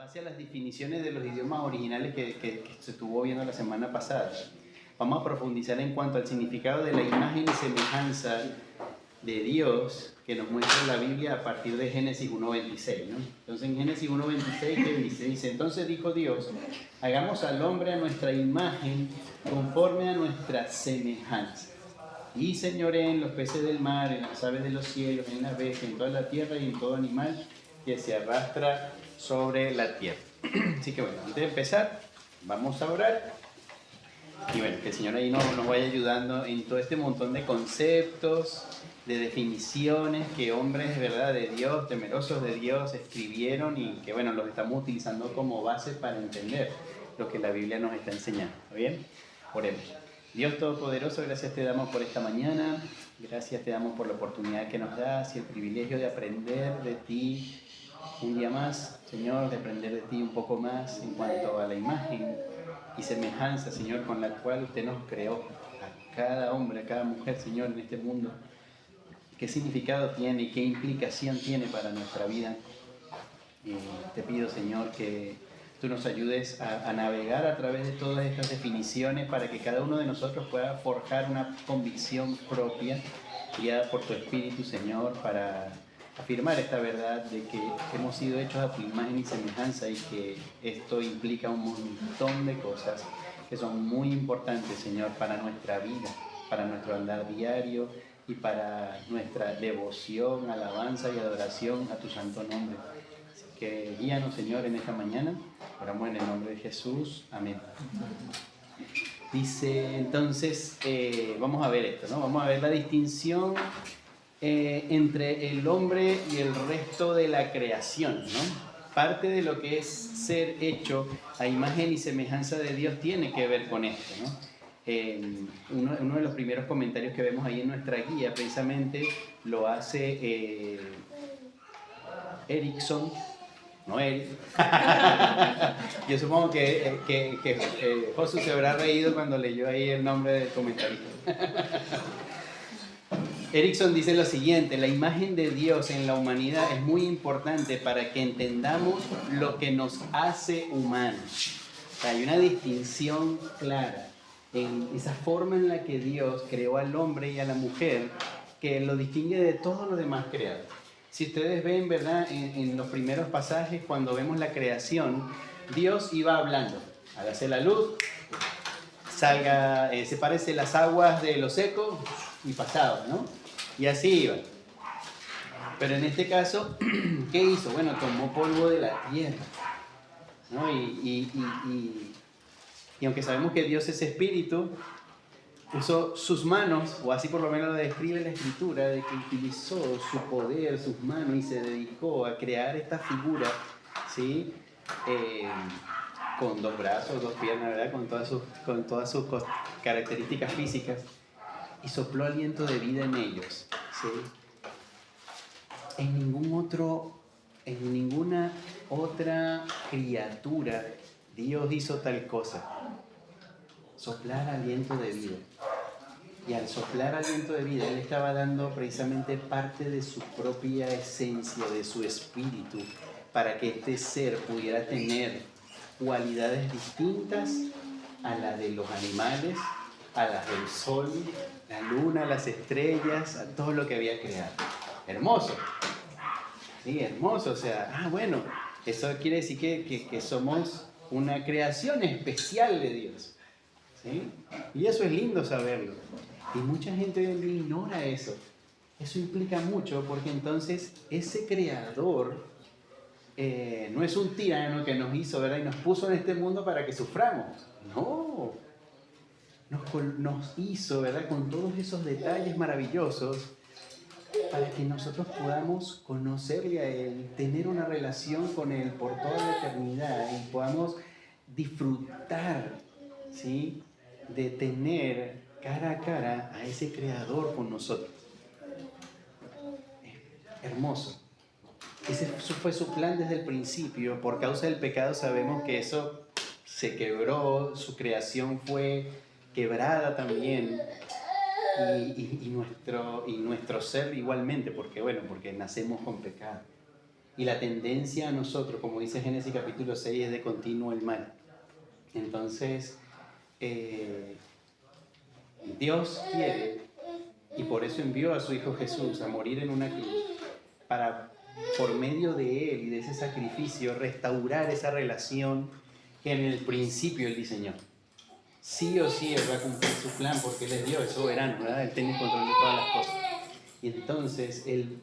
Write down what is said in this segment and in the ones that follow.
base a las definiciones de los idiomas originales que se estuvo viendo la semana pasada, vamos a profundizar en cuanto al significado de la imagen y semejanza de Dios que nos muestra la Biblia a partir de Génesis 1.26, ¿no? Entonces en Génesis 1.26 que dice, entonces dijo Dios, hagamos al hombre a nuestra imagen conforme a nuestra semejanza. Y señoré en los peces del mar, en las aves de los cielos, en las bestias, en toda la tierra y en todo animal que se arrastra sobre la tierra. Así que bueno, antes de empezar, vamos a orar. Y bueno, que el Señor ahí nos vaya ayudando en todo este montón de conceptos, de definiciones que hombres, ¿verdad?, de Dios, temerosos de Dios, escribieron y que bueno, los estamos utilizando como base para entender lo que la Biblia nos está enseñando. ¿Está bien? Oremos. Dios Todopoderoso, gracias te damos por esta mañana, gracias te damos por la oportunidad que nos das y el privilegio de aprender de ti un día más, Señor, de aprender de ti un poco más en cuanto a la imagen y semejanza, Señor, con la cual usted nos creó, a cada hombre, a cada mujer, Señor, en este mundo. ¿Qué significado tiene y qué implicación tiene para nuestra vida? Te pido, Señor, que tú nos ayudes a navegar a través de todas estas definiciones para que cada uno de nosotros pueda forjar una convicción propia, guiada por tu Espíritu, Señor, para afirmar esta verdad de que hemos sido hechos a tu imagen y semejanza y que esto implica un montón de cosas que son muy importantes, Señor, para nuestra vida, para nuestro andar diario y para nuestra devoción, alabanza y adoración a tu santo nombre. Así que guíanos, Señor, en esta mañana. Oramos en el nombre de Jesús. Amén. Dice, entonces, vamos a ver esto, ¿no? Vamos a ver la distinción entre el hombre y el resto de la creación, ¿no? Parte de lo que es ser hecho a imagen y semejanza de Dios tiene que ver con esto, ¿no? Uno de los primeros comentarios que vemos ahí en nuestra guía precisamente lo hace Erickson, no Eric. Yo supongo que Josu se habrá reído cuando leyó ahí el nombre del comentario. Erickson dice lo siguiente: la imagen de Dios en la humanidad es muy importante para que entendamos lo que nos hace humanos. O sea, hay una distinción clara en esa forma en la que Dios creó al hombre y a la mujer que lo distingue de todo lo demás creado. Si ustedes ven, ¿verdad?, en los primeros pasajes, cuando vemos la creación, Dios iba hablando. Hágase la luz, salga, sepárese las aguas de lo seco y pasaba, ¿no? Y así iba. Pero en este caso, ¿qué hizo? Bueno, tomó polvo de la tierra, ¿no? Y aunque sabemos que Dios es espíritu, usó sus manos, o así por lo menos lo describe la Escritura, de que utilizó su poder, sus manos, y se dedicó a crear esta figura, ¿sí? Con dos brazos, dos piernas, ¿verdad? Con todas sus características físicas, y sopló aliento de vida en ellos, ¿sí? En ninguna otra criatura Dios hizo tal cosa, soplar aliento de vida. Y al soplar aliento de vida, Él estaba dando precisamente parte de su propia esencia, de su espíritu, para que este ser pudiera tener cualidades distintas a las de los animales, a las del sol, la luna, las estrellas, a todo lo que había creado. Hermoso. Sí, hermoso. O sea, bueno, eso quiere decir que somos una creación especial de Dios, ¿sí? Y eso es lindo saberlo. Y mucha gente hoy en día ignora eso. Eso implica mucho porque entonces ese creador no es un tirano que nos hizo, ¿verdad?, y nos puso en este mundo para que suframos. No. Nos hizo, ¿verdad?, con todos esos detalles maravillosos para que nosotros podamos conocerle a Él, tener una relación con Él por toda la eternidad y podamos disfrutar, ¿sí?, de tener cara a cara a ese Creador con nosotros. Hermoso. Ese fue su plan desde el principio. Por causa del pecado sabemos que eso se quebró, su creación fue quebrada también, y nuestro ser igualmente, porque nacemos con pecado. Y la tendencia a nosotros, como dice Génesis capítulo 6, es de continuo el mal. Entonces, Dios quiere, y por eso envió a su Hijo Jesús a morir en una cruz, para, por medio de Él y de ese sacrificio, restaurar esa relación que en el principio Él diseñó. Sí o sí Él va a cumplir su plan porque Él es Dios, es soberano, ¿verdad? Él tiene control de todas las cosas. Y entonces Él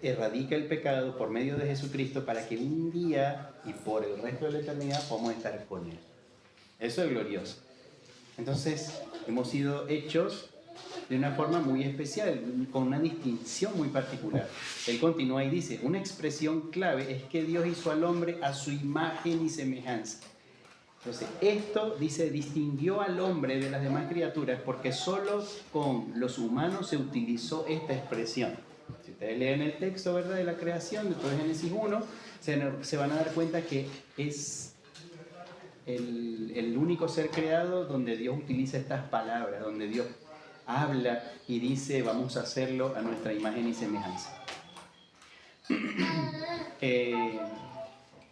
erradica el pecado por medio de Jesucristo para que un día y por el resto de la eternidad podamos estar con Él. Eso es glorioso. Entonces, hemos sido hechos de una forma muy especial, con una distinción muy particular. Él continúa y dice, una expresión clave es que Dios hizo al hombre a su imagen y semejanza. Entonces, esto, dice, distinguió al hombre de las demás criaturas porque solo con los humanos se utilizó esta expresión. Si ustedes leen el texto, ¿verdad?, de la creación, de todo Génesis 1, se van a dar cuenta que es el único ser creado donde Dios utiliza estas palabras, donde Dios habla y dice, vamos a hacerlo a nuestra imagen y semejanza.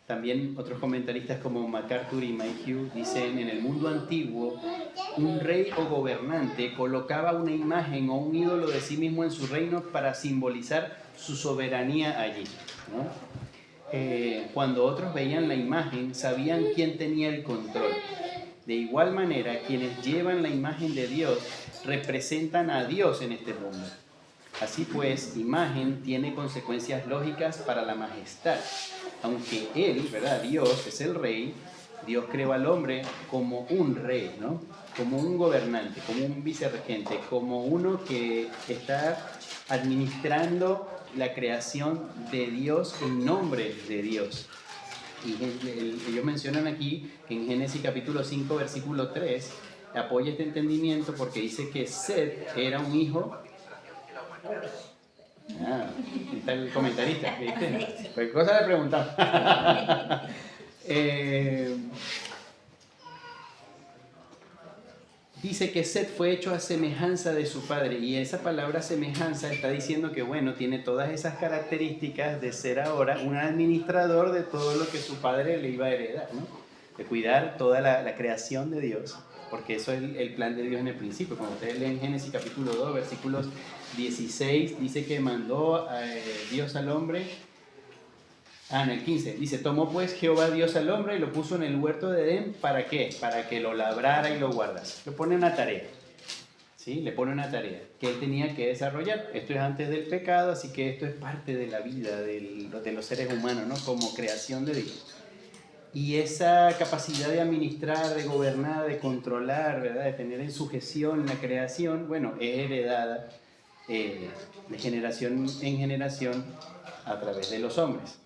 También otros comentaristas como MacArthur y Mayhew dicen, en el mundo antiguo, un rey o gobernante colocaba una imagen o un ídolo de sí mismo en su reino para simbolizar su soberanía allí, ¿no? Cuando otros veían la imagen, sabían quién tenía el control. De igual manera, quienes llevan la imagen de Dios representan a Dios en este mundo. Así pues, imagen tiene consecuencias lógicas para la majestad. Aunque Él, ¿verdad?, Dios es el rey, Dios creó al hombre como un rey, ¿no? Como un gobernante, como un vicerregente, como uno que está administrando la creación de Dios en nombre de Dios. Y ellos mencionan aquí que en Génesis capítulo 5, versículo 3, apoya este entendimiento porque dice que Set era un hijo... está el comentarista, ¿viste? Pues cosa le preguntaba. Dice que Set fue hecho a semejanza de su padre, y esa palabra semejanza está diciendo que, bueno, tiene todas esas características de ser ahora un administrador de todo lo que su padre le iba a heredar, ¿no? De cuidar toda la creación de Dios, porque eso es el plan de Dios en el principio. Cuando ustedes leen Génesis capítulo 2, versículos 16, dice que mandó a Dios al hombre. En el 15 dice, tomó pues Jehová Dios al hombre y lo puso en el huerto de Edén, ¿para qué? Para que lo labrara y lo guardase. Le pone una tarea, ¿sí? Le pone una tarea que él tenía que desarrollar. Esto es antes del pecado, así que esto es parte de la vida de los seres humanos, ¿no? Como creación de Dios. Y esa capacidad de administrar, de gobernar, de controlar, ¿verdad?, de tener en sujeción la creación, bueno, es heredada de generación en generación a través de los hombres.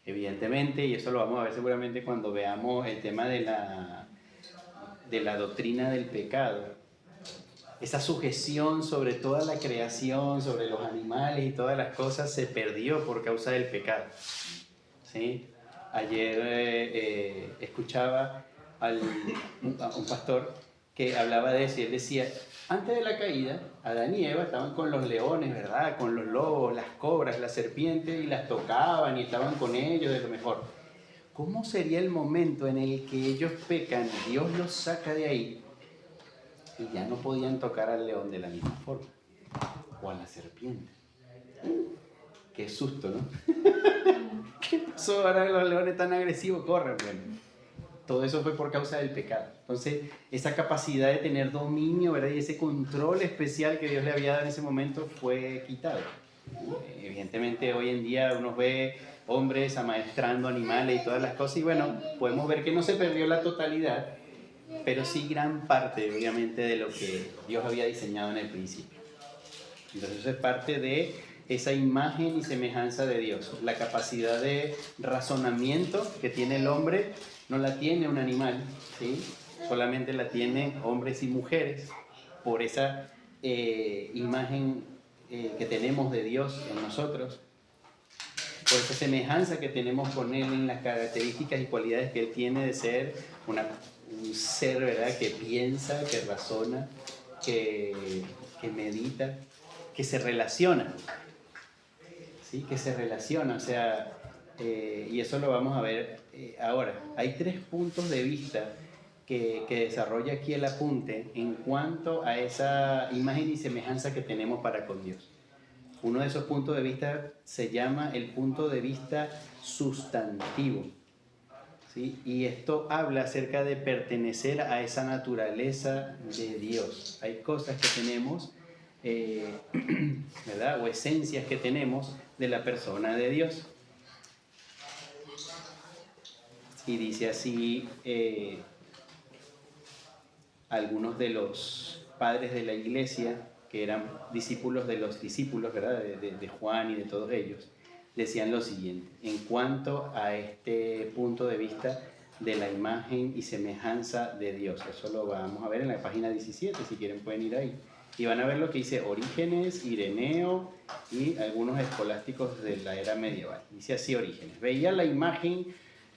Evidentemente, y eso lo vamos a ver seguramente cuando veamos el tema de la doctrina del pecado, esa sujeción sobre toda la creación, sobre los animales y todas las cosas se perdió por causa del pecado, ¿sí? Ayer escuchaba a un pastor que hablaba de eso y él decía, antes de la caída, Adán y Eva estaban con los leones, ¿verdad?, con los lobos, las cobras, las serpientes, y las tocaban y estaban con ellos de lo mejor. ¿Cómo sería el momento en el que ellos pecan, Dios los saca de ahí y ya no podían tocar al león de la misma forma? O a la serpiente. Qué susto, ¿no? ¿Qué pasó? Ahora los leones tan agresivos corren. Bueno, todo eso fue por causa del pecado. Entonces, esa capacidad de tener dominio, ¿verdad?, y ese control especial que Dios le había dado en ese momento fue quitado. Evidentemente, hoy en día uno ve hombres amaestrando animales y todas las cosas, y bueno, podemos ver que no se perdió la totalidad, pero sí gran parte, obviamente, de lo que Dios había diseñado en el principio. Entonces, eso es parte de esa imagen y semejanza de Dios. La capacidad de razonamiento que tiene el hombre no la tiene un animal, ¿sí? Solamente la tienen hombres y mujeres por esa imagen que tenemos de Dios en nosotros, por esa semejanza que tenemos con Él en las características y cualidades que Él tiene de ser un ser, ¿verdad?, que piensa, que razona, que medita, que se relaciona. ¿sí? Que se relaciona, o sea, y eso lo vamos a ver ahora. Hay 3 puntos de vista que desarrolla aquí el apunte en cuanto a esa imagen y semejanza que tenemos para con Dios. Uno de esos puntos de vista se llama el punto de vista sustantivo, ¿sí? Y esto habla acerca de pertenecer a esa naturaleza de Dios. Hay cosas que tenemos, ¿verdad? O esencias que tenemos de la persona de Dios. Y dice así, algunos de los padres de la iglesia, que eran discípulos de los discípulos, ¿verdad? De Juan y de todos ellos, decían lo siguiente, en cuanto a este punto de vista de la imagen y semejanza de Dios. Eso lo vamos a ver en la página 17, si quieren pueden ir ahí. Y van a ver lo que dice Orígenes, Ireneo y algunos escolásticos de la era medieval. Dice así Orígenes, veía la imagen,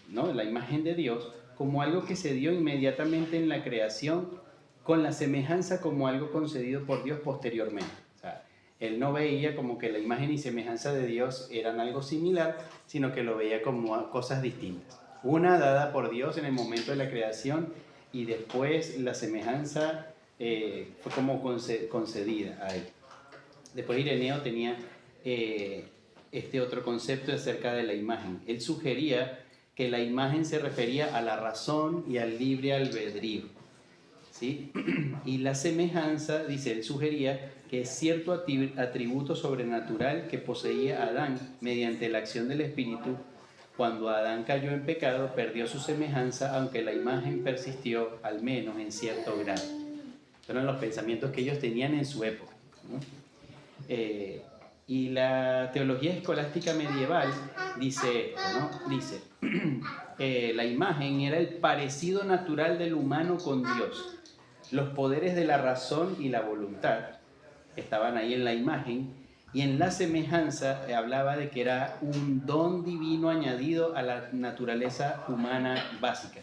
¿no? La imagen de Dios como algo que se dio inmediatamente en la creación, con la semejanza como algo concedido por Dios posteriormente. O sea, él no veía como que la imagen y semejanza de Dios eran algo similar, sino que lo veía como cosas distintas. Una dada por Dios en el momento de la creación y después la semejanza fue como concedida a él. Después Ireneo tenía este otro concepto acerca de la imagen. Él sugería que la imagen se refería a la razón y al libre albedrío, ¿sí? Y la semejanza, dice, él sugería que es cierto atributo sobrenatural que poseía Adán mediante la acción del Espíritu. Cuando Adán cayó en pecado, perdió su semejanza, aunque la imagen persistió, al menos en cierto grado. Eran los pensamientos que ellos tenían en su época, ¿no? Y la teología escolástica medieval dice esto, ¿no? Dice, la imagen era el parecido natural del humano con Dios. Los poderes de la razón y la voluntad estaban ahí en la imagen, y en la semejanza hablaba de que era un don divino añadido a la naturaleza humana básica,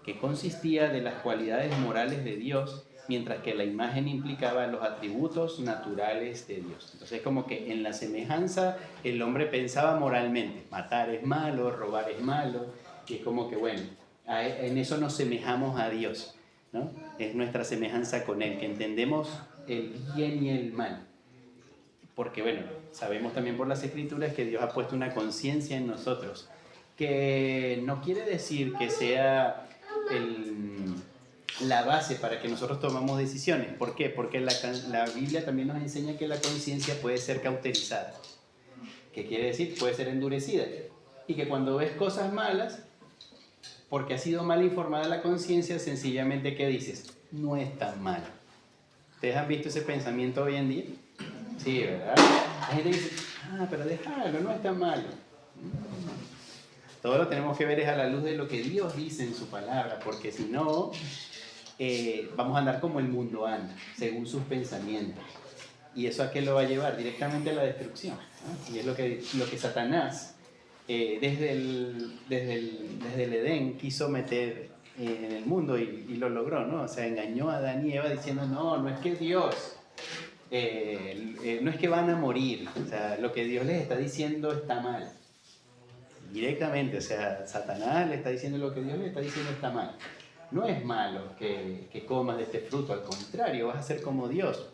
que consistía de las cualidades morales de Dios, mientras que la imagen implicaba los atributos naturales de Dios. Entonces, como que en la semejanza el hombre pensaba moralmente, matar es malo, robar es malo, y es como que, bueno, en eso nos semejamos a Dios, ¿no? Es nuestra semejanza con Él, que entendemos el bien y el mal. Porque, bueno, sabemos también por las Escrituras que Dios ha puesto una conciencia en nosotros, que no quiere decir que sea la base para que nosotros tomamos decisiones. ¿Por qué? Porque la Biblia también nos enseña que la conciencia puede ser cauterizada. ¿Qué quiere decir? Puede ser endurecida. Y que cuando ves cosas malas, porque ha sido mal informada la conciencia, sencillamente, ¿qué dices? No es tan malo. ¿Ustedes han visto ese pensamiento hoy en día? Sí, ¿verdad? La gente dice, pero déjalo, no es tan malo. Todo lo tenemos que ver es a la luz de lo que Dios dice en su palabra, porque si no, vamos a andar como el mundo anda, según sus pensamientos. ¿Y eso a qué lo va a llevar? Directamente a la destrucción, ¿no? Y es lo que Satanás, desde el Edén, quiso meter en el mundo y lo logró, ¿no? O sea, engañó a Adán y Eva diciendo, no es que Dios, no es que van a morir, o sea, lo que Dios les está diciendo está mal. Directamente, o sea, Satanás le está diciendo lo que Dios le está diciendo está mal. No es malo que comas de este fruto, al contrario, vas a ser como Dios.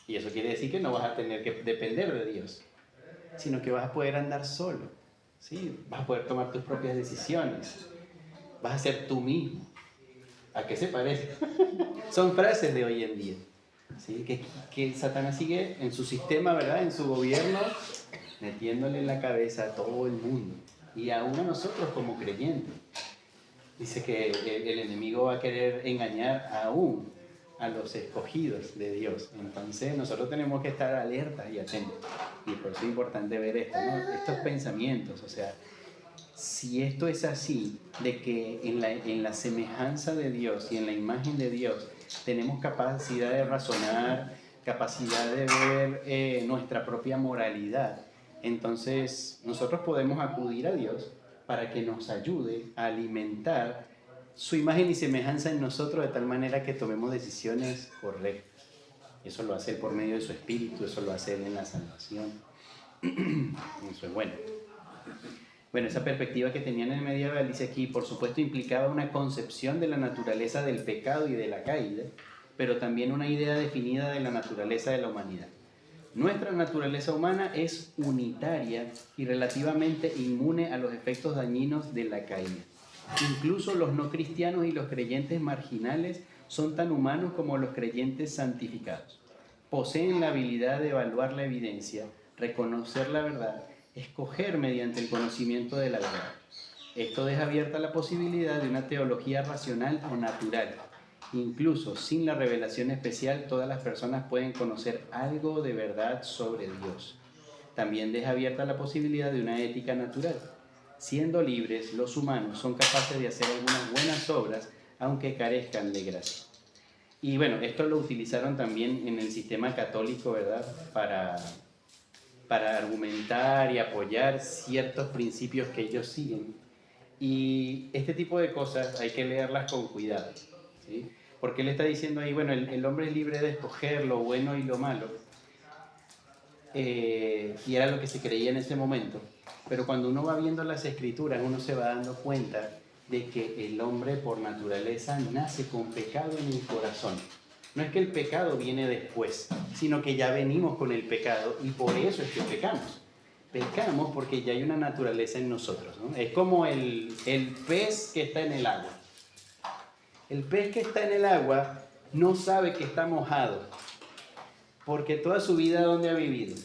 Y eso quiere decir que no vas a tener que depender de Dios, sino que vas a poder andar solo, ¿sí? Vas a poder tomar tus propias decisiones, vas a ser tú mismo. ¿A qué se parece? Son frases de hoy en día, ¿sí? Que Satanás sigue en su sistema, ¿verdad? En su gobierno, metiéndole en la cabeza a todo el mundo. Y aún a nosotros como creyentes. Dice que el enemigo va a querer engañar aún a los escogidos de Dios. Entonces nosotros tenemos que estar alertas y atentos. Y por eso es importante ver esto, ¿no? Estos pensamientos. O sea, si esto es así, de que en la semejanza de Dios y en la imagen de Dios tenemos capacidad de razonar, capacidad de ver nuestra propia moralidad, entonces nosotros podemos acudir a Dios para que nos ayude a alimentar su imagen y semejanza en nosotros de tal manera que tomemos decisiones correctas. Eso lo hace Él por medio de su Espíritu, eso lo hace Él en la salvación. Eso es bueno. Bueno, esa perspectiva que tenían en el medieval, dice aquí, por supuesto implicaba una concepción de la naturaleza del pecado y de la caída, pero también una idea definida de la naturaleza de la humanidad. Nuestra naturaleza humana es unitaria y relativamente inmune a los efectos dañinos de la caída. Incluso los no cristianos y los creyentes marginales son tan humanos como los creyentes santificados. Poseen la habilidad de evaluar la evidencia, reconocer la verdad, escoger mediante el conocimiento de la verdad. Esto deja abierta la posibilidad de una teología racional o natural. Incluso sin la revelación especial, todas las personas pueden conocer algo de verdad sobre Dios. También deja abierta la posibilidad de una ética natural. Siendo libres, los humanos son capaces de hacer algunas buenas obras, aunque carezcan de gracia. Y bueno, esto lo utilizaron también en el sistema católico, ¿verdad? Para argumentar y apoyar ciertos principios que ellos siguen. Y este tipo de cosas hay que leerlas con cuidado, ¿sí? Porque él está diciendo ahí, bueno, el hombre es libre de escoger lo bueno y lo malo, y era lo que se creía en ese momento. Pero cuando uno va viendo las escrituras, uno se va dando cuenta de que el hombre por naturaleza nace con pecado en el corazón. No es que el pecado viene después, sino que ya venimos con el pecado y por eso es que pecamos. Pecamos porque ya hay una naturaleza en nosotros, ¿no? Es como el pez que está en el agua. El pez que está en el agua no sabe que está mojado, porque toda su vida, ¿dónde ha vivido?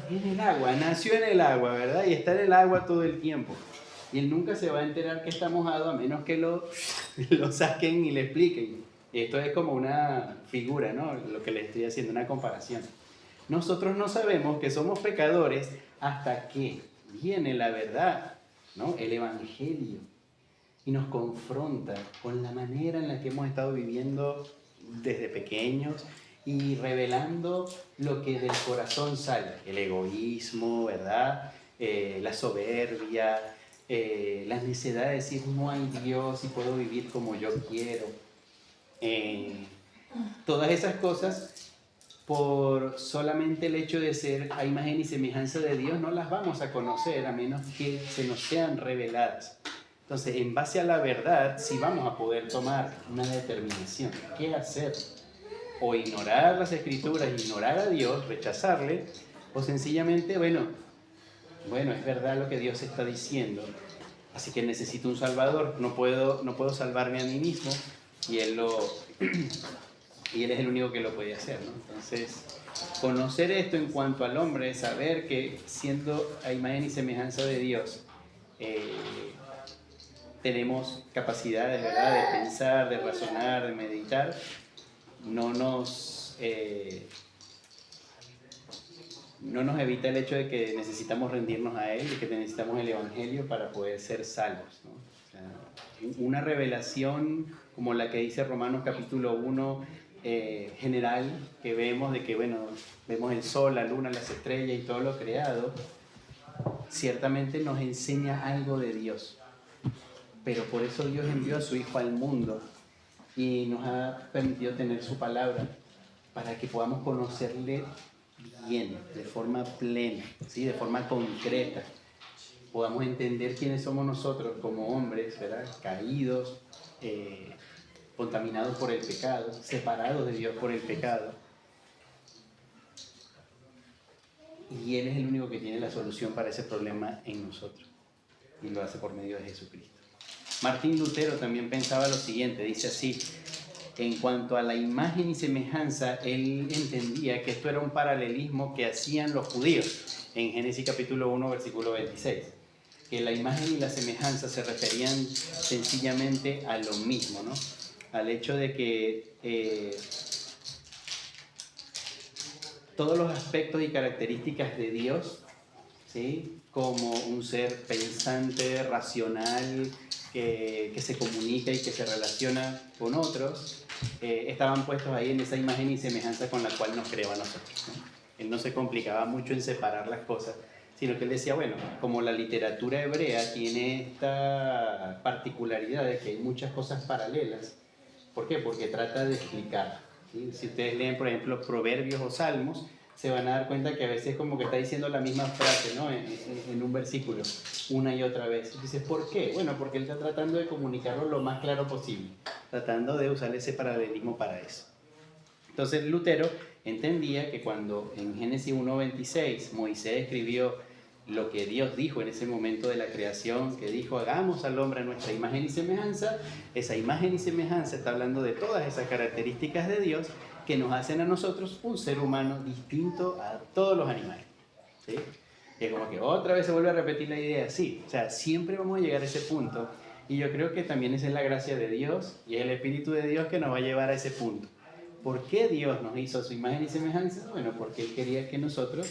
En el agua, nació en el agua, ¿verdad? Y está en el agua todo el tiempo. Y él nunca se va a enterar que está mojado a menos que lo saquen y le expliquen. Esto es como una figura, ¿no? Lo que les estoy haciendo, una comparación. Nosotros no sabemos que somos pecadores hasta que viene la verdad, ¿no? El Evangelio. Y nos confronta con la manera en la que hemos estado viviendo desde pequeños y revelando lo que del corazón sale, el egoísmo, ¿verdad? La soberbia, la necesidad de decir no hay Dios y puedo vivir como yo quiero. Todas esas cosas, por solamente el hecho de ser a imagen y semejanza de Dios, no las vamos a conocer a menos que se nos sean reveladas. Entonces, en base a la verdad, sí vamos a poder tomar una determinación. ¿Qué hacer? O ignorar las escrituras, ignorar a Dios, rechazarle, o sencillamente, bueno, es verdad lo que Dios está diciendo, así que necesito un Salvador, no puedo salvarme a mí mismo, y Él es el único que lo puede hacer, ¿no? Entonces, conocer esto en cuanto al hombre, saber que siendo a imagen y semejanza de Dios, tenemos capacidades, ¿verdad?, de pensar, de razonar, de meditar, no nos evita el hecho de que necesitamos rendirnos a Él y que necesitamos el Evangelio para poder ser salvos, ¿no? O sea, una revelación como la que dice Romanos capítulo 1, general, que vemos de que, bueno, vemos el sol, la luna, las estrellas y todo lo creado, ciertamente nos enseña algo de Dios. Pero por eso Dios envió a su Hijo al mundo y nos ha permitido tener su palabra para que podamos conocerle bien, de forma plena, ¿sí? De forma concreta. Podamos entender quiénes somos nosotros como hombres, ¿verdad? Caídos, contaminados por el pecado, separados de Dios por el pecado. Y Él es el único que tiene la solución para ese problema en nosotros. Y lo hace por medio de Jesucristo. Martín Lutero también pensaba lo siguiente, dice así: en cuanto a la imagen y semejanza, él entendía que esto era un paralelismo que hacían los judíos en Génesis capítulo 1, versículo 26, que la imagen y la semejanza se referían sencillamente a lo mismo, ¿no? Al hecho de que todos los aspectos y características de Dios, ¿sí?, como un ser pensante, racional, que se comunica y que se relaciona con otros, estaban puestos ahí en esa imagen y semejanza con la cual nos creó a nosotros, ¿no? Él no se complicaba mucho en separar las cosas, sino que él decía, bueno, como la literatura hebrea tiene esta particularidad de que hay muchas cosas paralelas. ¿Por qué? Porque trata de explicar, ¿sí? Si ustedes leen, por ejemplo, Proverbios o Salmos, se van a dar cuenta que a veces como que está diciendo la misma frase, ¿no? En un versículo, una y otra vez. Dices, ¿por qué? Bueno, porque él está tratando de comunicarlo lo más claro posible, tratando de usar ese paralelismo para eso. Entonces Lutero entendía que cuando en Génesis 1:26 Moisés escribió lo que Dios dijo en ese momento de la creación, que dijo, hagamos al hombre a nuestra imagen y semejanza, esa imagen y semejanza está hablando de todas esas características de Dios que nos hacen a nosotros un ser humano distinto a todos los animales. ¿Sí? Y es como que otra vez se vuelve a repetir la idea, sí, o sea, siempre vamos a llegar a ese punto, y yo creo que también esa es la gracia de Dios y es el Espíritu de Dios que nos va a llevar a ese punto. ¿Por qué Dios nos hizo a su imagen y semejanza? Bueno, porque Él quería que nosotros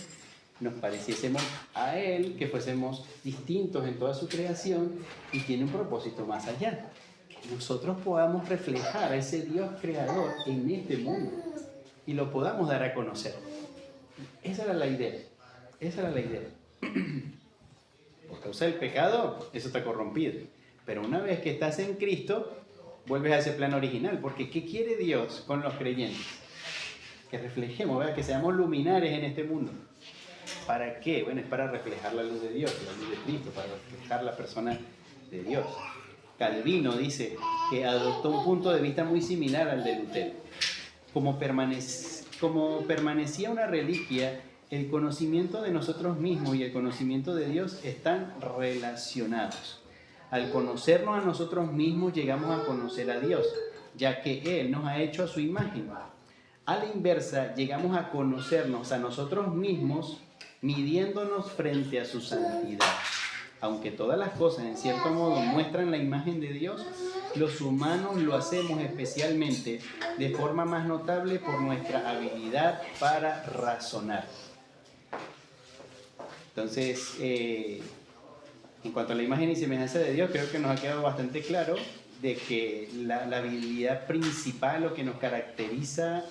nos pareciésemos a Él, que fuésemos distintos en toda su creación, y tiene un propósito más allá. Que nosotros podamos reflejar a ese Dios creador en este mundo y lo podamos dar a conocer. Esa era la idea. Esa era la idea. Por causa del pecado, eso está corrompido. Pero una vez que estás en Cristo, vuelves a ese plan original. Porque ¿qué quiere Dios con los creyentes? Que reflejemos, ¿verdad? Que seamos luminares en este mundo. ¿Para qué? Bueno, es para reflejar la luz de Dios, la luz de Cristo, para reflejar la persona de Dios. Calvino dice que adoptó un punto de vista muy similar al de Lutero. Como permanecía una reliquia, el conocimiento de nosotros mismos y el conocimiento de Dios están relacionados. Al conocernos a nosotros mismos, llegamos a conocer a Dios, ya que Él nos ha hecho a su imagen. A la inversa, llegamos a conocernos a nosotros mismos, midiéndonos frente a su santidad. Aunque todas las cosas en cierto modo muestran la imagen de Dios, los humanos lo hacemos especialmente de forma más notable por nuestra habilidad para razonar. Entonces, en cuanto a la imagen y semejanza de Dios, creo que nos ha quedado bastante claro de que la habilidad principal, lo que nos caracteriza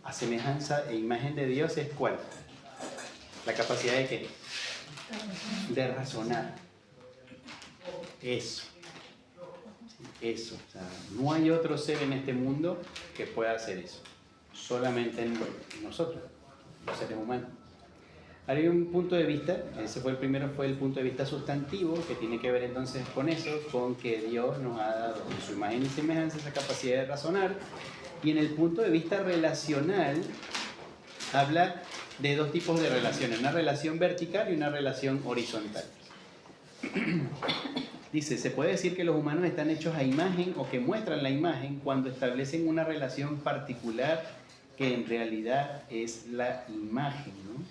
a semejanza e imagen de Dios es ¿cuál? La capacidad de ¿qué? De razonar. Eso. Eso. O sea, no hay otro ser en este mundo que pueda hacer eso. Solamente en nosotros, los seres humanos. Ahora hay un punto de vista, ese fue el primero, fue el punto de vista sustantivo, que tiene que ver entonces con eso, con que Dios nos ha dado en su imagen y semejanza esa capacidad de razonar. Y en el punto de vista relacional, habla de dos tipos de relaciones, una relación vertical y una relación horizontal. Dice, se puede decir que los humanos están hechos a imagen o que muestran la imagen cuando establecen una relación particular que en realidad es la imagen, ¿no?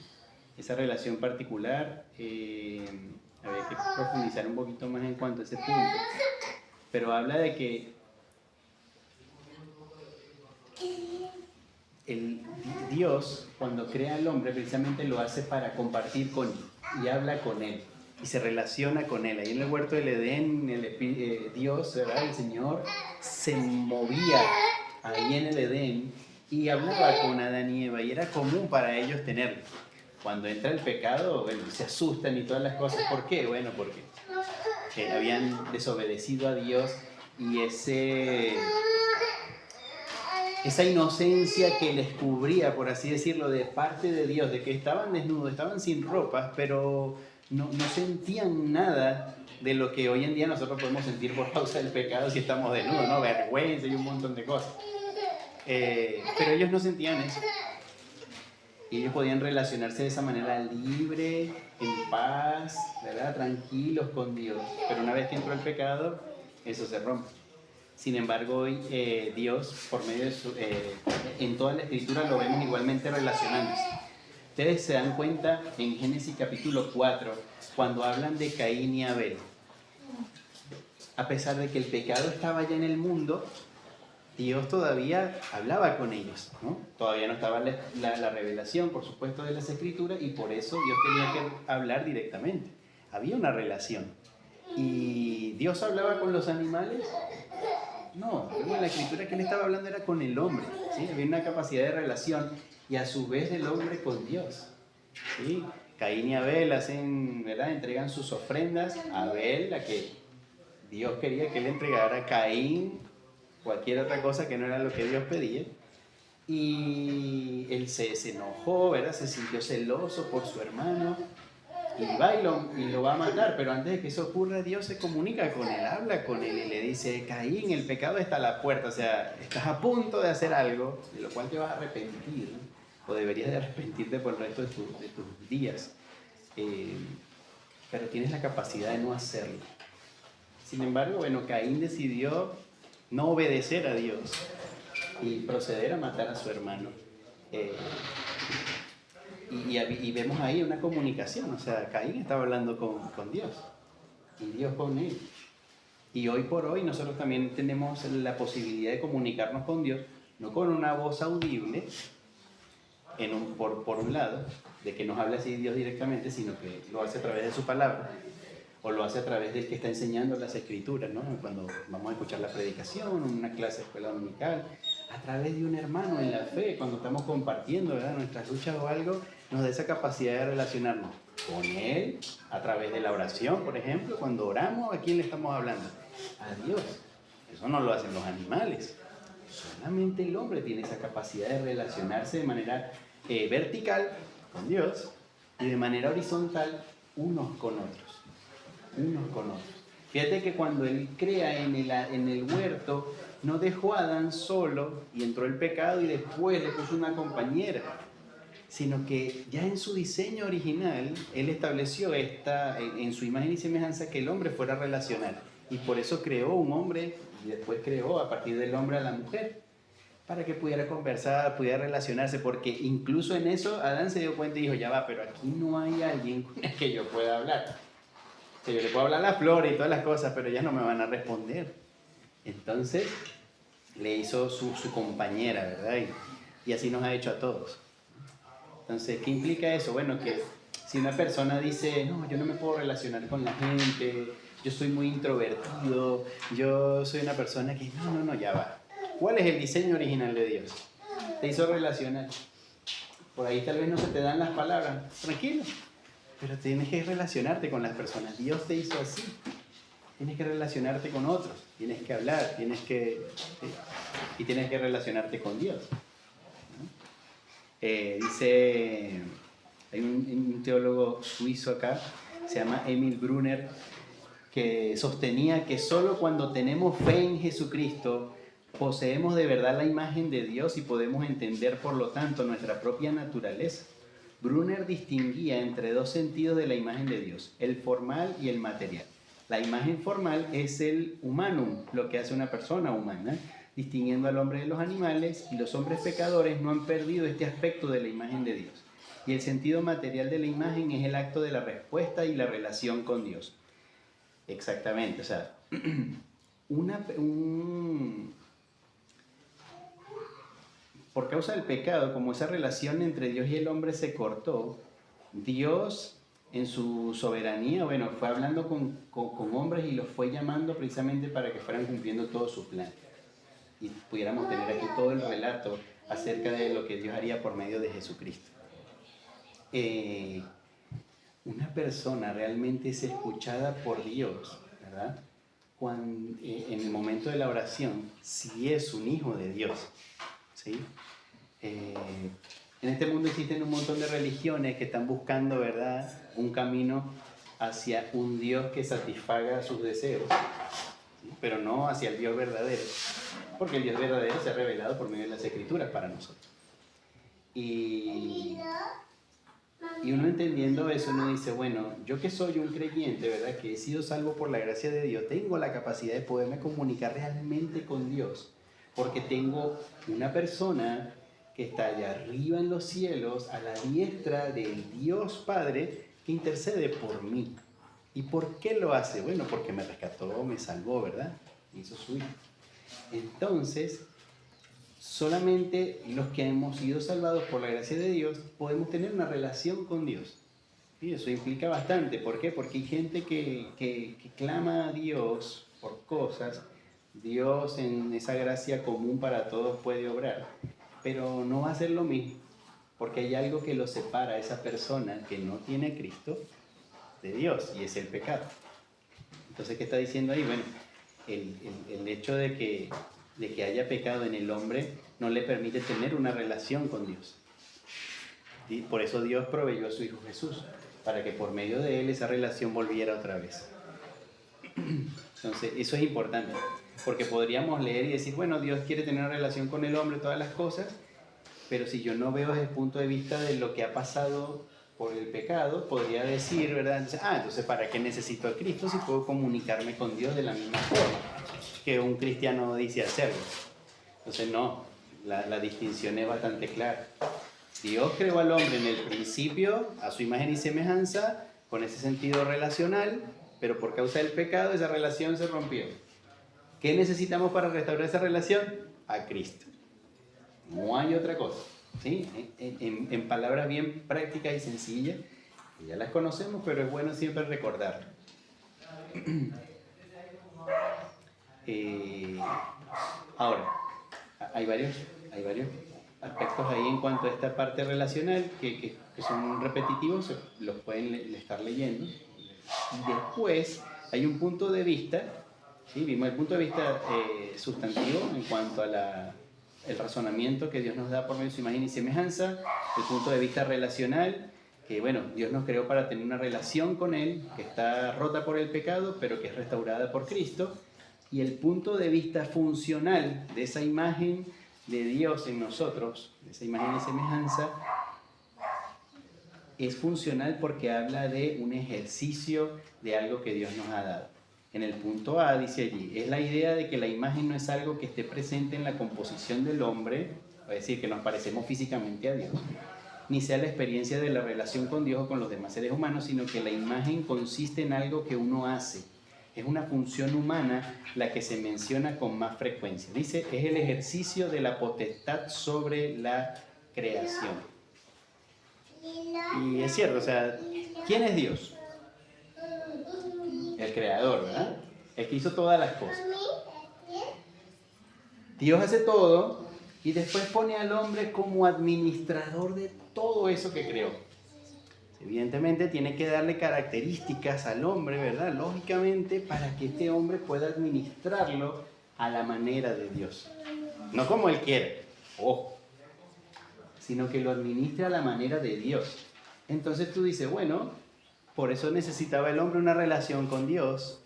Esa relación particular, habría que profundizar un poquito más en cuanto a ese punto, pero habla de que el Dios, cuando crea al hombre, precisamente lo hace para compartir con él y habla con él y se relaciona con él. Ahí en el huerto del Edén, Dios, ¿verdad? El Señor se movía ahí en el Edén y hablaba con Adán y Eva, y era común para ellos tenerlo. Cuando entra el pecado, bueno, se asustan y todas las cosas. ¿Por qué? Bueno, porque habían desobedecido a Dios, y esa inocencia que les cubría, por así decirlo, de parte de Dios, de que estaban desnudos, estaban sin ropas, pero no sentían nada de lo que hoy en día nosotros podemos sentir por causa del pecado si estamos desnudos, ¿no? Vergüenza y un montón de cosas. Pero ellos no sentían eso. Y ellos podían relacionarse de esa manera libre, en paz, ¿verdad? Tranquilos con Dios. Pero una vez que entró el pecado, eso se rompe. Sin embargo, hoy Dios, por medio de en toda la Escritura lo vemos igualmente relacionándose. Ustedes se dan cuenta en Génesis capítulo 4, cuando hablan de Caín y Abel. A pesar de que el pecado estaba ya en el mundo, Dios todavía hablaba con ellos, ¿no? Todavía no estaba la revelación, por supuesto, de las Escrituras, y por eso Dios tenía que hablar directamente. Había una relación. ¿Y Dios hablaba con los animales? No, luego en la Escritura que él estaba hablando era con el hombre, ¿sí? Había una capacidad de relación, y a su vez el hombre con Dios, ¿sí? Caín y Abel hacen, ¿verdad? Entregan sus ofrendas. Abel, la que Dios quería que le entregara, a Caín cualquier otra cosa que no era lo que Dios pedía. Y él se enojó, ¿verdad? Se sintió celoso por su hermano y va y lo va a matar. Pero antes de que eso ocurra, Dios se comunica con él, habla con él y le dice: Caín, el pecado está a la puerta. O sea, estás a punto de hacer algo de lo cual te vas a arrepentir, o deberías de arrepentirte por el resto de tus días. Pero tienes la capacidad de no hacerlo. Sin embargo, bueno, Caín decidió no obedecer a Dios y proceder a matar a su hermano. Y vemos ahí una comunicación, o sea, Caín estaba hablando con Dios y Dios con él. Y hoy por hoy nosotros también tenemos la posibilidad de comunicarnos con Dios, no con una voz audible, por un lado, de que nos habla así Dios directamente, sino que lo hace a través de su palabra, o lo hace a través del que está enseñando las escrituras, ¿no? Cuando vamos a escuchar la predicación, una clase de escuela dominical, a través de un hermano en la fe, cuando estamos compartiendo, ¿verdad?, nuestras luchas o algo, nos da esa capacidad de relacionarnos con Él, a través de la oración, por ejemplo. Cuando oramos, ¿a quién le estamos hablando? A Dios. Eso no lo hacen los animales. Solamente el hombre tiene esa capacidad de relacionarse de manera vertical con Dios y de manera horizontal unos con otros. Unos con otros. Fíjate que cuando Él crea en el huerto, no dejó a Adán solo y entró el pecado y después le puso una compañera, sino que ya en su diseño original Él estableció en su imagen y semejanza, que el hombre fuera relacional, y por eso creó un hombre y después creó a partir del hombre a la mujer, para que pudiera conversar, pudiera relacionarse, porque incluso en eso Adán se dio cuenta y dijo: ya va, pero aquí no hay alguien con el que yo pueda hablar. O sea, yo le puedo hablar a la flor y todas las cosas, pero ellas no me van a responder. Entonces le hizo su compañera, ¿verdad? Y así nos ha hecho a todos. Entonces, ¿qué implica eso? Bueno, que si una persona dice: no, yo no me puedo relacionar con la gente, yo soy muy introvertido, yo soy una persona que... No, ya va. ¿Cuál es el diseño original de Dios? Te hizo relacionar. Por ahí tal vez no se te dan las palabras, tranquilo, pero tienes que relacionarte con las personas. Dios te hizo así. Tienes que relacionarte con otros, tienes que hablar, tienes que relacionarte con Dios. Dice, hay un teólogo suizo acá, se llama Emil Brunner, que sostenía que solo cuando tenemos fe en Jesucristo poseemos de verdad la imagen de Dios y podemos entender, por lo tanto, nuestra propia naturaleza. Brunner distinguía entre dos sentidos de la imagen de Dios: el formal y el material. La imagen formal es el humanum, lo que hace una persona humana, distinguiendo al hombre de los animales, y los hombres pecadores no han perdido este aspecto de la imagen de Dios. Y el sentido material de la imagen es el acto de la respuesta y la relación con Dios. Exactamente, o sea, por causa del pecado, como esa relación entre Dios y el hombre se cortó, Dios en su soberanía, bueno, fue hablando con hombres y los fue llamando precisamente para que fueran cumpliendo todo su plan. Y pudiéramos tener aquí todo el relato acerca de lo que Dios haría por medio de Jesucristo. Una persona realmente es escuchada por Dios, ¿verdad?, en el momento de la oración, si es un hijo de Dios, ¿sí? En este mundo existen un montón de religiones que están buscando, ¿verdad?, un camino hacia un Dios que satisfaga sus deseos, ¿sí?, pero no hacia el Dios verdadero, porque el Dios verdadero se ha revelado por medio de las Escrituras para nosotros. Y uno entendiendo eso, uno dice: bueno, yo que soy un creyente, ¿verdad?, que he sido salvo por la gracia de Dios, tengo la capacidad de poderme comunicar realmente con Dios, porque tengo una persona que está allá arriba en los cielos, a la diestra del Dios Padre, que intercede por mí. ¿Y por qué lo hace? Bueno, porque me rescató, me salvó, ¿verdad?, me hizo su hijo. Entonces, solamente los que hemos sido salvados por la gracia de Dios podemos tener una relación con Dios. Y eso implica bastante. ¿Por qué? Porque hay gente que clama a Dios por cosas. Dios, en esa gracia común para todos, puede obrar, pero no va a ser lo mismo, porque hay algo que lo separa a esa persona que no tiene a Cristo de Dios, y es el pecado. Entonces, ¿qué está diciendo ahí? Bueno, el hecho de que de que haya pecado en el hombre no le permite tener una relación con Dios. Y por eso Dios proveyó a su Hijo Jesús, para que por medio de él esa relación volviera otra vez. Entonces, eso es importante, porque podríamos leer y decir, bueno, Dios quiere tener una relación con el hombre, todas las cosas, pero si yo no veo desde el punto de vista de lo que ha pasado por el pecado, podría decir, ¿verdad? Entonces, ¿para qué necesito a Cristo si puedo comunicarme con Dios de la misma forma que un cristiano dice hacerlo? Entonces, no, la distinción es bastante clara. Dios creó al hombre en el principio a su imagen y semejanza, con ese sentido relacional, pero por causa del pecado esa relación se rompió. ¿Qué necesitamos para restaurar esa relación? A Cristo. No hay otra cosa. ¿Sí? En palabras bien prácticas y sencillas, ya las conocemos, pero es bueno siempre recordarlo. Ahora, hay varios aspectos ahí en cuanto a esta parte relacional que son repetitivos, los pueden estar leyendo. Y después hay un punto de vista, ¿sí? Vimos el punto de vista sustantivo en cuanto a el razonamiento que Dios nos da por medio de su imagen y semejanza, el punto de vista relacional, que bueno, Dios nos creó para tener una relación con Él, que está rota por el pecado, pero que es restaurada por Cristo, y el punto de vista funcional de esa imagen de Dios en nosotros, de esa imagen y semejanza, es funcional porque habla de un ejercicio de algo que Dios nos ha dado. En el punto A dice allí, es la idea de que la imagen no es algo que esté presente en la composición del hombre, es decir, que nos parecemos físicamente a Dios, ni sea la experiencia de la relación con Dios o con los demás seres humanos, sino que la imagen consiste en algo que uno hace. Es una función humana la que se menciona con más frecuencia. Dice, es el ejercicio de la potestad sobre la creación. Y es cierto, o sea, ¿quién es Dios? El creador, ¿verdad? El que hizo todas las cosas. Dios hace todo y después pone al hombre como administrador de todo eso que creó. Evidentemente tiene que darle características al hombre, ¿verdad? Lógicamente, para que este hombre pueda administrarlo a la manera de Dios. No como él quiere, ojo, sino que lo administre a la manera de Dios. Entonces tú dices, bueno, por eso necesitaba el hombre una relación con Dios,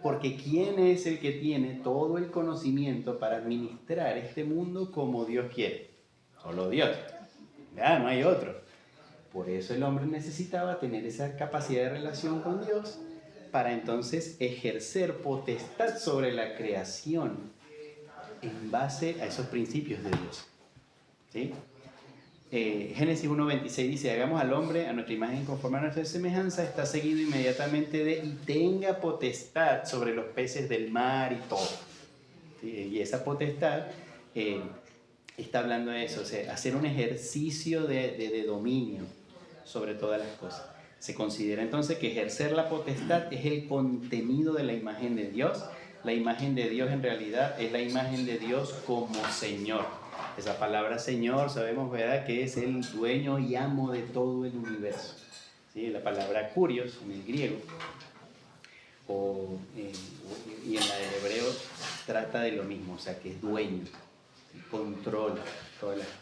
porque ¿quién es el que tiene todo el conocimiento para administrar este mundo como Dios quiere? Solo Dios. Ya, no hay otro. Por eso el hombre necesitaba tener esa capacidad de relación con Dios para entonces ejercer potestad sobre la creación en base a esos principios de Dios. ¿Sí? Génesis 1:26 dice, hagamos al hombre a nuestra imagen conforme a nuestra semejanza, está seguido inmediatamente de y tenga potestad sobre los peces del mar y todo. ¿Sí? Y esa potestad está hablando de eso, o sea, hacer un ejercicio de dominio sobre todas las cosas. Se considera entonces que ejercer la potestad es el contenido de la imagen de Dios. La imagen de Dios en realidad es la imagen de Dios como Señor. Esa palabra Señor sabemos, ¿verdad?, que es el dueño y amo de todo el universo. ¿Sí? La palabra Kurios en el griego y en la del hebreo trata de lo mismo, o sea, que es dueño, controla todas las cosas.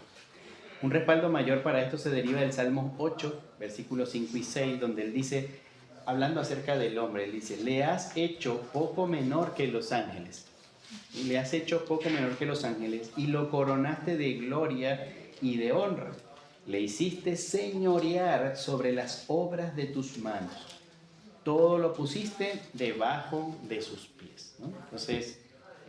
Un respaldo mayor para esto se deriva del Salmo 8, versículos 5 y 6, donde él dice, hablando acerca del hombre, él dice, le has hecho poco menor que los ángeles. Y le has hecho poco menor que los ángeles y lo coronaste de gloria y de honra. Le hiciste señorear sobre las obras de tus manos. Todo lo pusiste debajo de sus pies, ¿no? Entonces,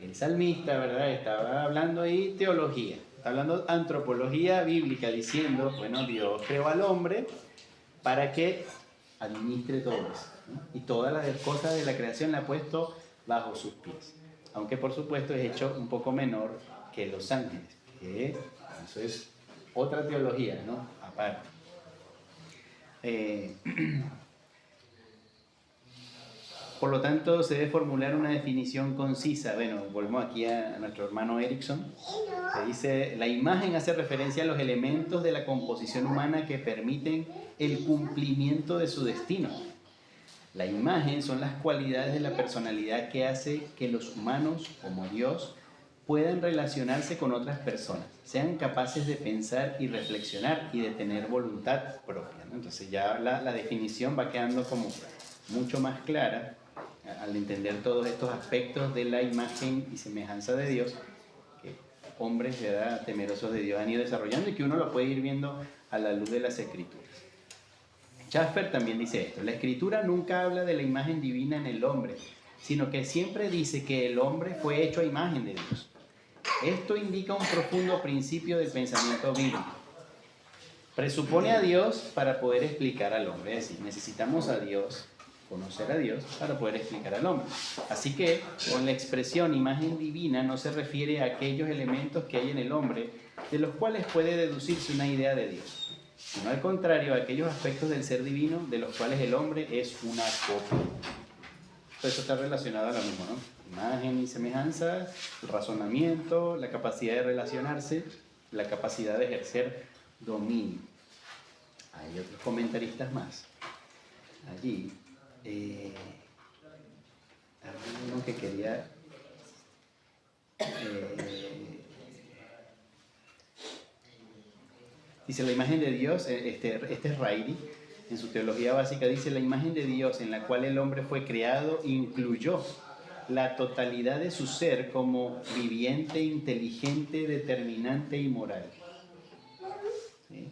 el salmista, ¿verdad?, estaba hablando ahí teología. Está hablando antropología bíblica, diciendo, bueno, Dios creó al hombre para que administre todo eso, ¿no? Y todas las cosas de la creación la ha puesto bajo sus pies. Aunque por supuesto es hecho un poco menor que los ángeles, que eso es otra teología, ¿no?, aparte. Por lo tanto, se debe formular una definición concisa. Bueno, volvemos aquí a nuestro hermano Erickson, que dice, la imagen hace referencia a los elementos de la composición humana que permiten el cumplimiento de su destino. La imagen son las cualidades de la personalidad que hace que los humanos, como Dios, puedan relacionarse con otras personas, sean capaces de pensar y reflexionar y de tener voluntad propia, ¿no? Entonces ya la definición va quedando como mucho más clara al entender todos estos aspectos de la imagen y semejanza de Dios que hombres, ¿verdad?, temerosos de Dios han ido desarrollando y que uno lo puede ir viendo a la luz de las Escrituras. Schaffer también dice esto: la Escritura nunca habla de la imagen divina en el hombre, sino que siempre dice que el hombre fue hecho a imagen de Dios. Esto indica un profundo principio del pensamiento bíblico. Presupone a Dios para poder explicar al hombre, es decir, necesitamos a Dios, conocer a Dios, para poder explicar al hombre. Así que con la expresión imagen divina no se refiere a aquellos elementos que hay en el hombre de los cuales puede deducirse una idea de Dios, sino al contrario, a aquellos aspectos del ser divino de los cuales el hombre es una copia. Eso está relacionado a lo mismo, ¿no? Imagen y semejanza, el razonamiento, la capacidad de relacionarse, la capacidad de ejercer dominio. Hay otros comentaristas más. Allí, había uno que quería... dice la imagen de Dios, este es Riley, en su teología básica dice: la imagen de Dios en la cual el hombre fue creado incluyó la totalidad de su ser como viviente, inteligente, determinante y moral. ¿Sí?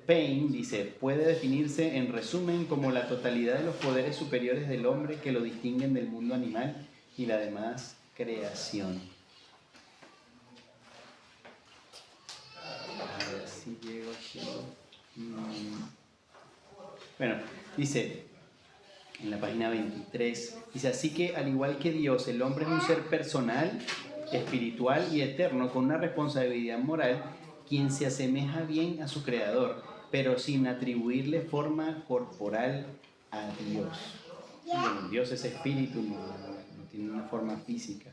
Payne dice: puede definirse en resumen como la totalidad de los poderes superiores del hombre que lo distinguen del mundo animal y la demás creación. A ver si llego aquí. Bueno, dice en la página 23, dice: así que al igual que Dios, el hombre es un ser personal, espiritual y eterno con una responsabilidad moral, quien se asemeja bien a su creador, pero sin atribuirle forma corporal a Dios. Bueno, Dios es espíritu, no tiene una forma física.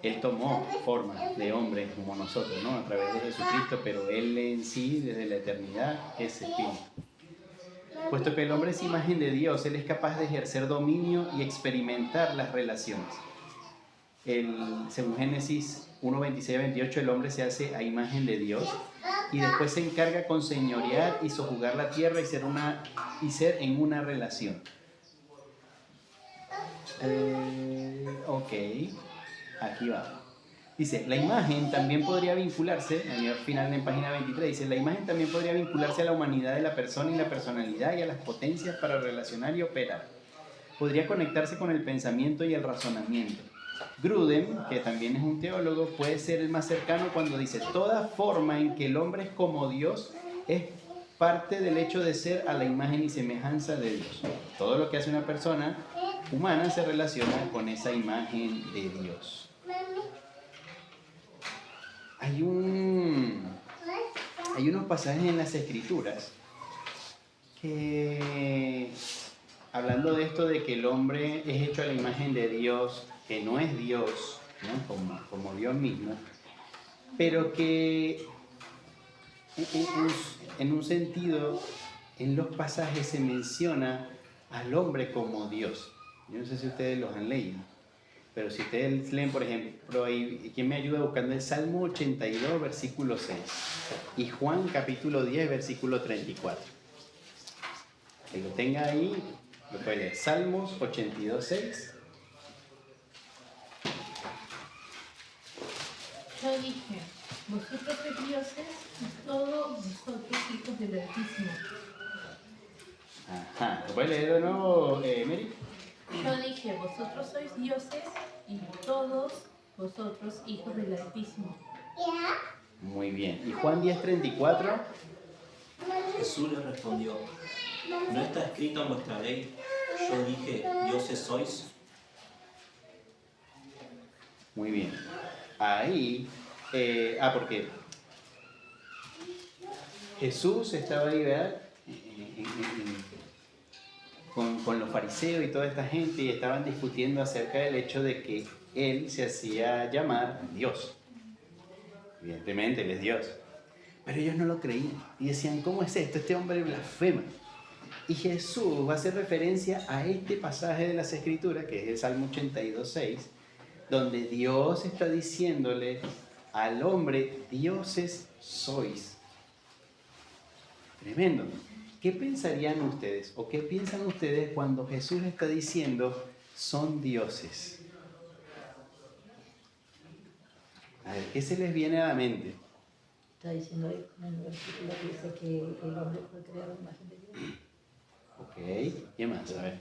Él tomó forma de hombre como nosotros, ¿no?, a través de Jesucristo, pero Él en sí, desde la eternidad, es espíritu. Puesto que el hombre es imagen de Dios, Él es capaz de ejercer dominio y experimentar las relaciones. Según Génesis 1, 26 a 28, el hombre se hace a imagen de Dios y después se encarga con señorear y sojugar la tierra y ser en una relación. Ok, aquí va. Dice: la imagen también podría vincularse, al final en página 23, dice: la imagen también podría vincularse a la humanidad de la persona y la personalidad y a las potencias para relacionar y operar. Podría conectarse con el pensamiento y el razonamiento. Grudem, que también es un teólogo, puede ser el más cercano cuando dice: toda forma en que el hombre es como Dios es parte del hecho de ser a la imagen y semejanza de Dios. Todo lo que hace una persona humana se relaciona con esa imagen de Dios. Hay unos pasajes en las Escrituras que, hablando de esto de que el hombre es hecho a la imagen de Dios, que no es Dios, ¿no?, como Dios mismo, pero que en un sentido, en los pasajes se menciona al hombre como Dios. Yo no sé si ustedes los han leído, pero si ustedes leen, por ejemplo, ahí, ¿quién me ayuda buscando el Salmo 82, versículo 6? Y Juan, capítulo 10, versículo 34. Que lo tenga ahí, lo puede leer. Salmos 82, 6. Yo dije: vosotros sois dioses y todos vosotros hijos del Altísimo. Ajá, ¿lo puede leer de nuevo, Mary? Yo dije: vosotros sois dioses y todos vosotros hijos del Altísimo. Muy bien. ¿Y Juan 10, 34? Jesús les respondió: ¿no está escrito en vuestra ley: yo dije, dioses sois? Muy bien. Ahí, porque Jesús estaba ahí, ¿verdad?, con los fariseos y toda esta gente, y estaban discutiendo acerca del hecho de que Él se hacía llamar Dios. Evidentemente, Él es Dios. Pero ellos no lo creían y decían: ¿cómo es esto? Este hombre blasfema. Y Jesús va a hacer referencia a este pasaje de las Escrituras, que es el Salmo 82, 6, donde Dios está diciéndole al hombre, dioses sois. Tremendo. ¿Qué pensarían ustedes o qué piensan ustedes cuando Jesús está diciendo son dioses? A ver, ¿qué se les viene a la mente? Está diciendo ahí en el versículo que dice que el hombre fue creado en imagen de Dios. Ok, ¿qué más? A ver.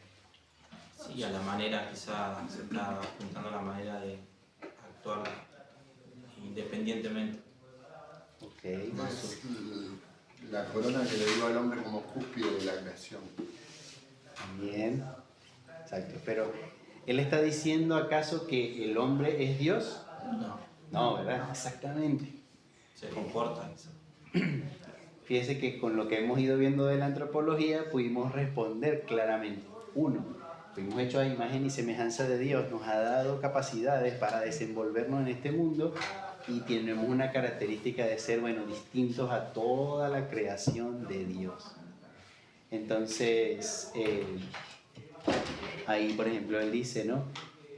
Sí, a la manera, quizás se está apuntando a la manera de actuar independientemente. Ok. Es la corona que le dio al hombre como cúspide de la creación. Bien. Exacto. Pero, ¿él está diciendo acaso que el hombre es Dios? No, No, ¿verdad? Exactamente. se comporta. Fíjese que con lo que hemos ido viendo de la antropología pudimos responder claramente. Uno, fuimos hechos a imagen y semejanza de Dios, nos ha dado capacidades para desenvolvernos en este mundo y tenemos una característica de ser, distintos a toda la creación de Dios. Entonces, ahí por ejemplo él dice, ¿no?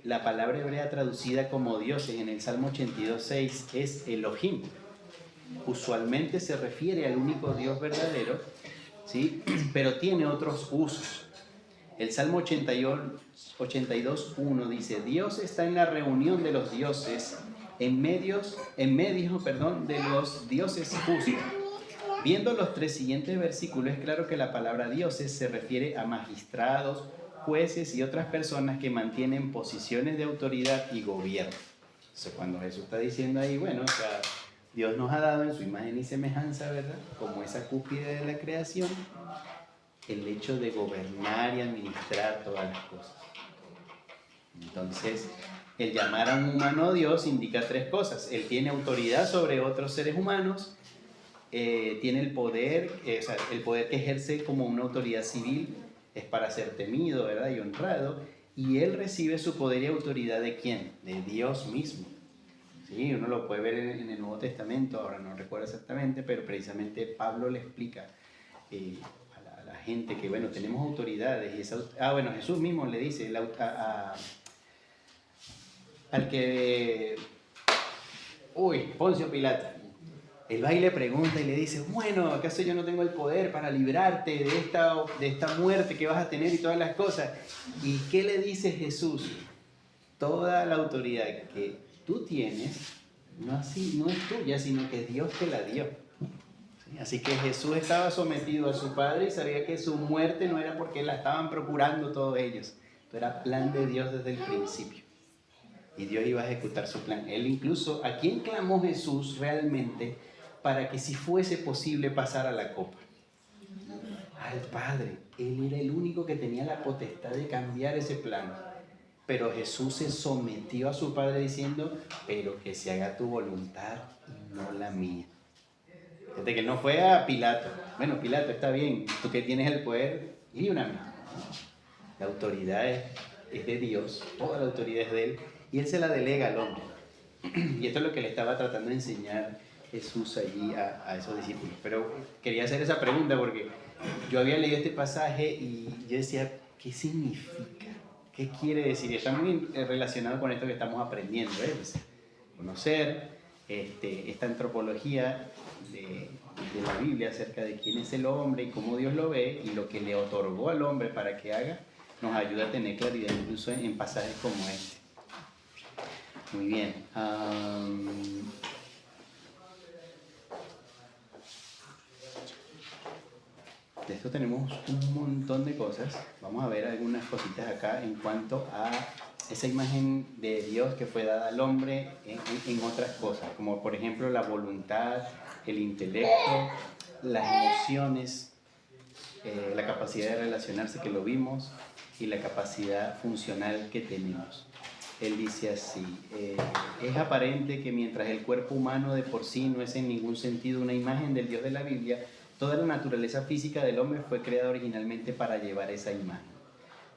La palabra hebrea traducida como dioses en el Salmo 82:6 es Elohim. Usualmente se refiere al único Dios verdadero, ¿sí? Pero tiene otros usos. El Salmo 82:1 dice, Dios está en la reunión de los dioses, en medio de los dioses justos. Viendo los tres siguientes versículos, es claro que la palabra dioses se refiere a magistrados, jueces y otras personas que mantienen posiciones de autoridad y gobierno. Entonces, cuando Jesús está diciendo ahí, Dios nos ha dado en su imagen y semejanza, ¿verdad? Como esa cúspide de la creación, el hecho de gobernar y administrar todas las cosas. Entonces, el llamar a un humano Dios indica tres cosas. Él tiene autoridad sobre otros seres humanos, tiene el poder que ejerce como una autoridad civil es para ser temido, ¿verdad? Y honrado, y él recibe su poder y autoridad ¿de quién? De Dios mismo. Sí, uno lo puede ver en el Nuevo Testamento, ahora no recuerdo exactamente, pero precisamente Pablo le explica a la gente que, tenemos autoridades. Y Jesús mismo le dice al que... Poncio Pilato. Él va y le pregunta y le dice, ¿acaso yo no tengo el poder para librarte de esta muerte que vas a tener y todas las cosas? ¿Y qué le dice Jesús? Toda la autoridad que tú tienes no es tuya, sino que Dios te la dio. ¿Sí? Así que Jesús estaba sometido a su Padre y sabía que su muerte no era porque la estaban procurando todos ellos. Esto era plan de Dios desde el principio. Y Dios iba a ejecutar su plan. Él incluso, ¿a quién clamó Jesús realmente para que si fuese posible pasar a la copa? Al Padre. Él era el único que tenía la potestad de cambiar ese plan. Pero Jesús se sometió a su Padre diciendo, pero que se haga tu voluntad y no la mía. Fíjate que no fue a Pilato. Pilato, está bien, tú que tienes el poder, líbrame. La autoridad es de Dios, toda la autoridad es de Él, y Él se la delega al hombre. Y esto es lo que le estaba tratando de enseñar Jesús allí a esos discípulos. Pero quería hacer esa pregunta porque yo había leído este pasaje y yo decía, ¿qué significa? ¿Qué quiere decir? Y está muy relacionado con esto que estamos aprendiendo, conocer esta antropología de la Biblia acerca de quién es el hombre y cómo Dios lo ve y lo que le otorgó al hombre para que haga, nos ayuda a tener claridad incluso en pasajes como este. Muy bien. De esto tenemos un montón de cosas. Vamos a ver algunas cositas acá en cuanto a esa imagen de Dios que fue dada al hombre en otras cosas, como por ejemplo la voluntad, el intelecto, las emociones, la capacidad de relacionarse que lo vimos y la capacidad funcional que tenemos. Él dice así, es aparente que mientras el cuerpo humano de por sí no es en ningún sentido una imagen del Dios de la Biblia, toda la naturaleza física del hombre fue creada originalmente para llevar esa imagen.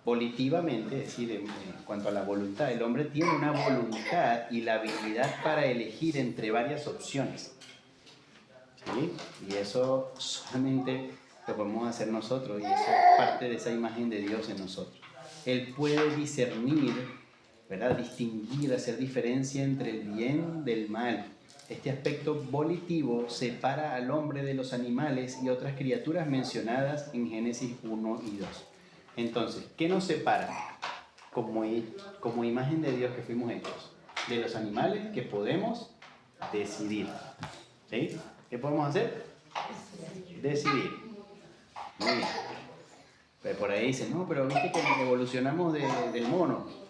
Volitivamente, es decir, en cuanto a la voluntad, el hombre tiene una voluntad y la habilidad para elegir entre varias opciones. ¿Sí? Y eso solamente lo podemos hacer nosotros y eso es parte de esa imagen de Dios en nosotros. Él puede discernir, ¿verdad? Distinguir, hacer diferencia entre el bien del mal. Este aspecto volitivo separa al hombre de los animales y otras criaturas mencionadas en Génesis 1 y 2. Entonces, ¿qué nos separa como imagen de Dios que fuimos hechos? De los animales, que podemos decidir. ¿Sí? ¿Qué podemos hacer? Decidir. Muy bien. Pues por ahí dicen, no, pero viste que evolucionamos del mono.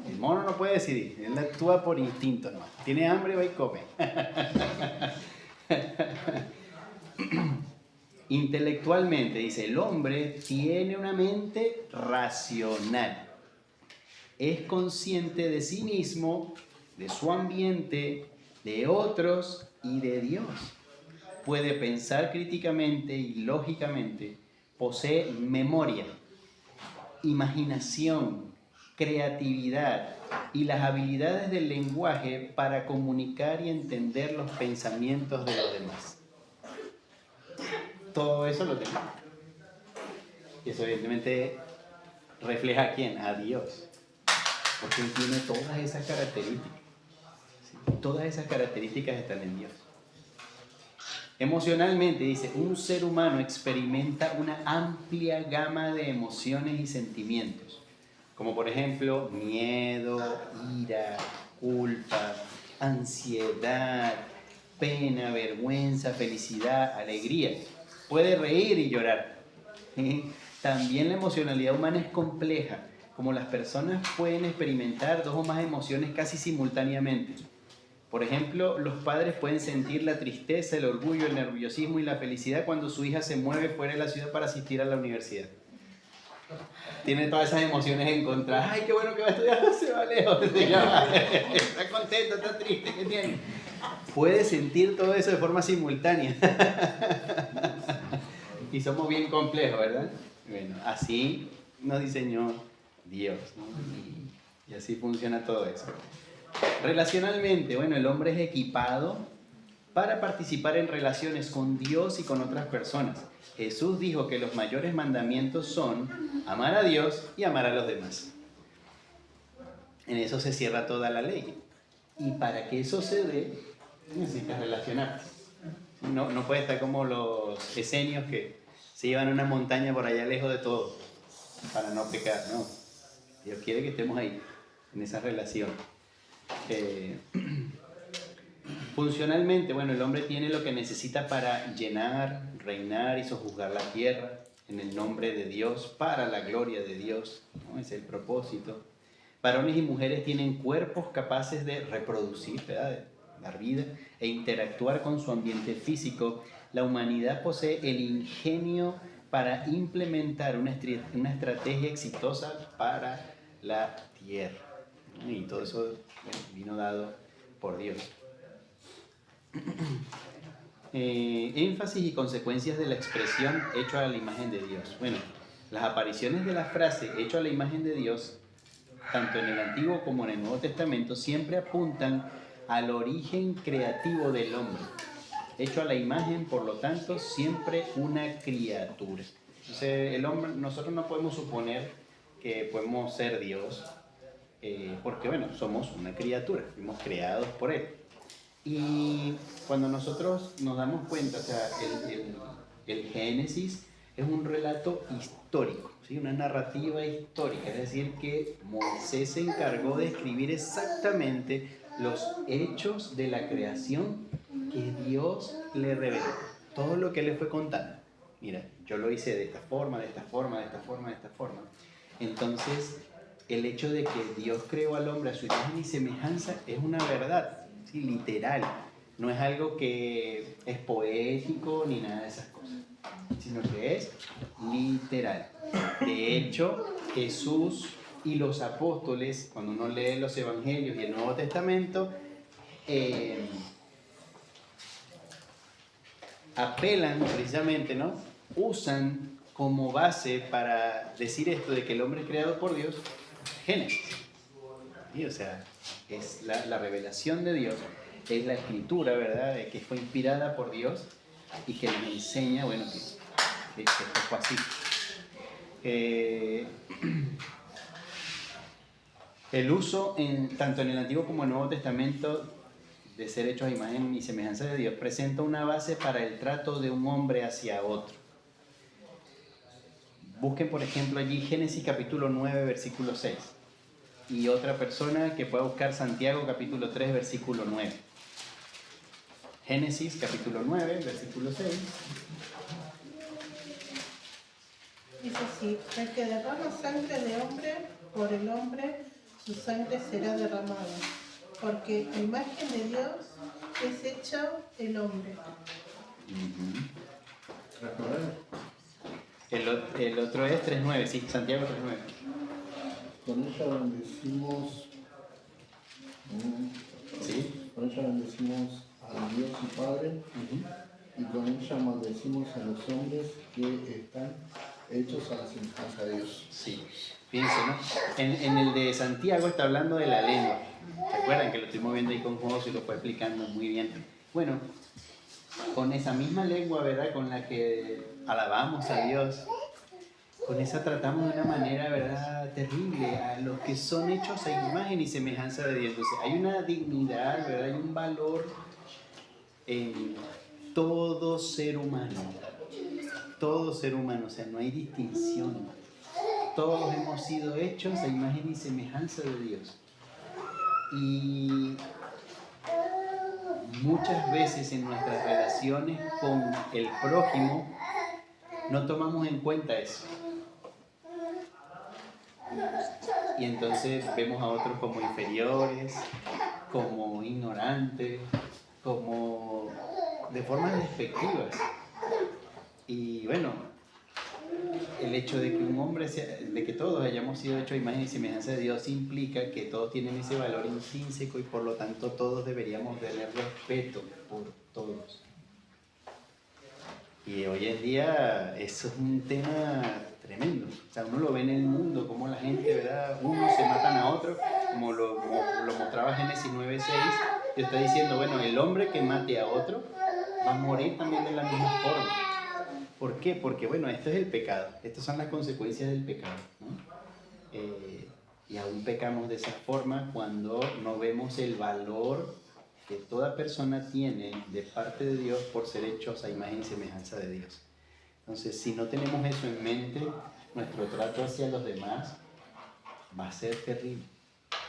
El mono no puede decidir, él actúa por instinto, ¿no? Tiene hambre, va y come. Intelectualmente, dice, el hombre tiene una mente racional. Es consciente de sí mismo, de su ambiente, de otros y de Dios. Puede pensar críticamente y lógicamente, posee memoria, imaginación, creatividad y las habilidades del lenguaje para comunicar y entender los pensamientos de los demás. Todo eso lo tenemos. Y eso evidentemente refleja a quién, a Dios. Porque Él tiene todas esas características. ¿Sí? Todas esas características están en Dios. Emocionalmente, dice, un ser humano experimenta una amplia gama de emociones y sentimientos, como por ejemplo miedo, ira, culpa, ansiedad, pena, vergüenza, felicidad, alegría. Puede reír y llorar. También la emocionalidad humana es compleja, como las personas pueden experimentar dos o más emociones casi simultáneamente. Por ejemplo, los padres pueden sentir la tristeza, el orgullo, el nerviosismo y la felicidad cuando su hija se mueve fuera de la ciudad para asistir a la universidad. Tiene todas esas emociones encontradas. ¡Ay, qué bueno que va a estudiar! Se va lejos. Está contento, está triste. ¿Qué tiene? Puede sentir todo eso de forma simultánea. Y somos bien complejos, ¿verdad? Bueno, así nos diseñó Dios, ¿no? Y así funciona todo eso. Relacionalmente, bueno, el hombre es equipado para participar en relaciones con Dios y con otras personas. Jesús dijo que los mayores mandamientos son amar a Dios y amar a los demás. En eso se cierra toda la ley. Y para que eso se dé, necesitas relacionarte. No puedes estar como los esenios que se llevan a una montaña por allá lejos de todo para no pecar, no. Dios quiere que estemos ahí, en esa relación. Funcionalmente, bueno, el hombre tiene lo que necesita para llenar, reinar y sojuzgar la tierra en el nombre de Dios, para la gloria de Dios, ¿no? Ese es el propósito. Varones y mujeres tienen cuerpos capaces de reproducir, ¿verdad?, de dar vida e interactuar con su ambiente físico. La humanidad posee el ingenio para implementar una estrategia exitosa para la tierra. Y todo eso, bueno, vino dado por Dios. Énfasis y consecuencias de la expresión hecho a la imagen de Dios. Bueno, las apariciones de la frase hecho a la imagen de Dios, tanto en el Antiguo como en el Nuevo Testamento, siempre apuntan al origen creativo del hombre. Hecho a la imagen, por lo tanto, siempre una criatura. Entonces, el hombre, nosotros no podemos suponer que podemos ser Dios, porque, bueno, somos una criatura, fuimos creados por Él. Y cuando nosotros nos damos cuenta, o sea, el Génesis es un relato histórico, ¿sí? Una narrativa histórica, es decir, que Moisés se encargó de escribir exactamente los hechos de la creación que Dios le reveló, todo lo que Él le fue contando. Mira, yo lo hice de esta forma, de esta forma, de esta forma, de esta forma. Entonces, el hecho de que Dios creó al hombre a su imagen y semejanza es una verdad, ¿sí? Literal. No es algo que es poético ni nada de esas cosas, sino que es literal. De hecho, Jesús y los apóstoles, cuando uno lee los Evangelios y el Nuevo Testamento, apelan precisamente, ¿no? Usan como base para decir esto de que el hombre es creado por Dios, Génesis. ¿Sí? O sea, es la revelación de Dios, es la escritura, ¿verdad?, que fue inspirada por Dios y que nos enseña, bueno, que esto fue así. El uso, tanto en el Antiguo como en el Nuevo Testamento, de ser hechos a imagen y semejanza de Dios, presenta una base para el trato de un hombre hacia otro. Busquen, por ejemplo, allí Génesis capítulo 9, versículo 6. Y otra persona que pueda buscar Santiago capítulo 3, versículo 9. Génesis capítulo 9, versículo 6. Dice así: el que derrama sangre de hombre, por el hombre su sangre será derramada, porque a imagen de Dios es hecho el hombre. El otro es 3.9, sí, Santiago 3.9. Con ella bendecimos, ¿Sí? con ella bendecimos a Dios y Padre, y con ella maldecimos a los hombres que están hechos a la semejanza de Dios. Sí, fíjense, ¿no? En el de Santiago está hablando de la lengua. ¿Se acuerdan que lo estuvimos viendo ahí con José y lo fue explicando muy bien? Bueno, con esa misma lengua, ¿verdad?, con la que alabamos a Dios, con esa tratamos de una manera, ¿verdad?, terrible a los que son hechos a imagen y semejanza de Dios. Entonces, hay una dignidad, ¿verdad?, hay un valor en todo ser humano. Todo ser humano, o sea, no hay distinción. Todos hemos sido hechos a imagen y semejanza de Dios. Y muchas veces en nuestras relaciones con el prójimo no tomamos en cuenta eso. Y entonces vemos a otros como inferiores, como ignorantes, como de formas despectivas. Y bueno, el hecho de que un hombre de que todos hayamos sido hechos a imagen y semejanza de Dios implica que todos tienen ese valor intrínseco y por lo tanto todos deberíamos tener respeto por todos. Y hoy en día eso es un tema tremendo. O sea, uno lo ve en el mundo, como la gente, ¿verdad? Unos se matan a otros, como lo mostraba Génesis 9:6, y está diciendo, bueno, el hombre que mate a otro va a morir también de la misma forma. ¿Por qué? Porque, bueno, esto es el pecado. Estas son las consecuencias del pecado, ¿no? Y aún pecamos de esa forma cuando no vemos el valor que toda persona tiene de parte de Dios por ser hechos a imagen y semejanza de Dios. Entonces, si no tenemos eso en mente, nuestro trato hacia los demás va a ser terrible.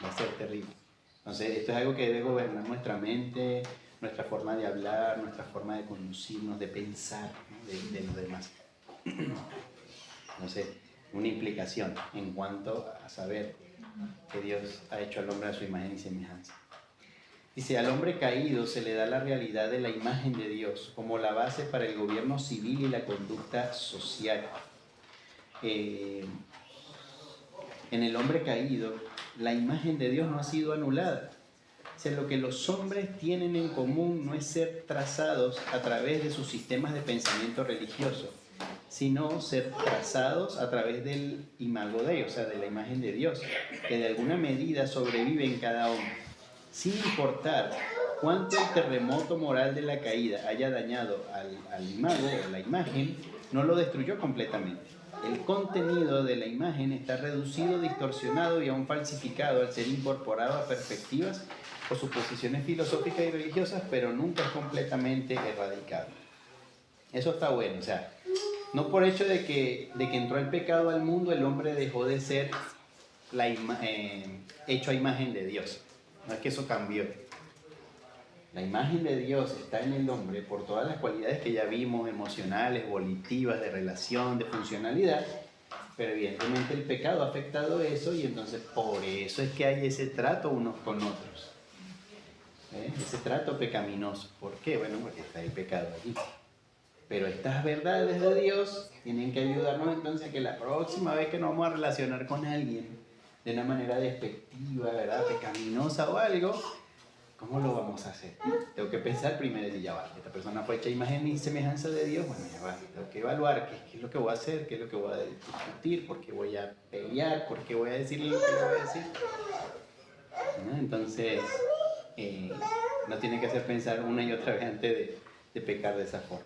Va a ser terrible. Entonces, esto es algo que debe gobernar nuestra mente, nuestra forma de hablar, nuestra forma de conducirnos, de pensar, ¿no?, de los demás. Entonces, una implicación en cuanto a saber que Dios ha hecho al hombre a su imagen y semejanza. Dice, al hombre caído se le da la realidad de la imagen de Dios como la base para el gobierno civil y la conducta social. En el hombre caído, la imagen de Dios no ha sido anulada. O sea, lo que los hombres tienen en común no es ser trazados a través de sus sistemas de pensamiento religioso, sino ser trazados a través del imago Dei, o sea, de la imagen de Dios, que de alguna medida sobrevive en cada hombre. Sin importar cuánto el terremoto moral de la caída haya dañado al imago o la imagen, no lo destruyó completamente. El contenido de la imagen está reducido, distorsionado y aún falsificado al ser incorporado a perspectivas o suposiciones filosóficas y religiosas, pero nunca es completamente erradicado. Eso está bueno, o sea, no por hecho de que entró el pecado al mundo, el hombre dejó de ser hecho a imagen de Dios. No es que eso cambió. La imagen de Dios está en el hombre por todas las cualidades que ya vimos, emocionales, volitivas, de relación, de funcionalidad, pero evidentemente el pecado ha afectado eso y entonces por eso es que hay ese trato unos con otros. Ese trato pecaminoso. ¿Por qué? Bueno, porque está el pecado allí. Pero estas verdades de Dios tienen que ayudarnos entonces a que la próxima vez que nos vamos a relacionar con alguien de una manera despectiva, ¿verdad?, pecaminosa o algo, ¿cómo lo vamos a hacer? Tengo que pensar primero y decir, ya va, esta persona fue hecha imagen y semejanza de Dios, bueno, ya va, tengo que evaluar qué es lo que voy a hacer, qué es lo que voy a discutir, por qué voy a pelear, por qué voy a decirle lo que le voy a decir. ¿No? Entonces, no tiene que hacer pensar una y otra vez antes de pecar de esa forma.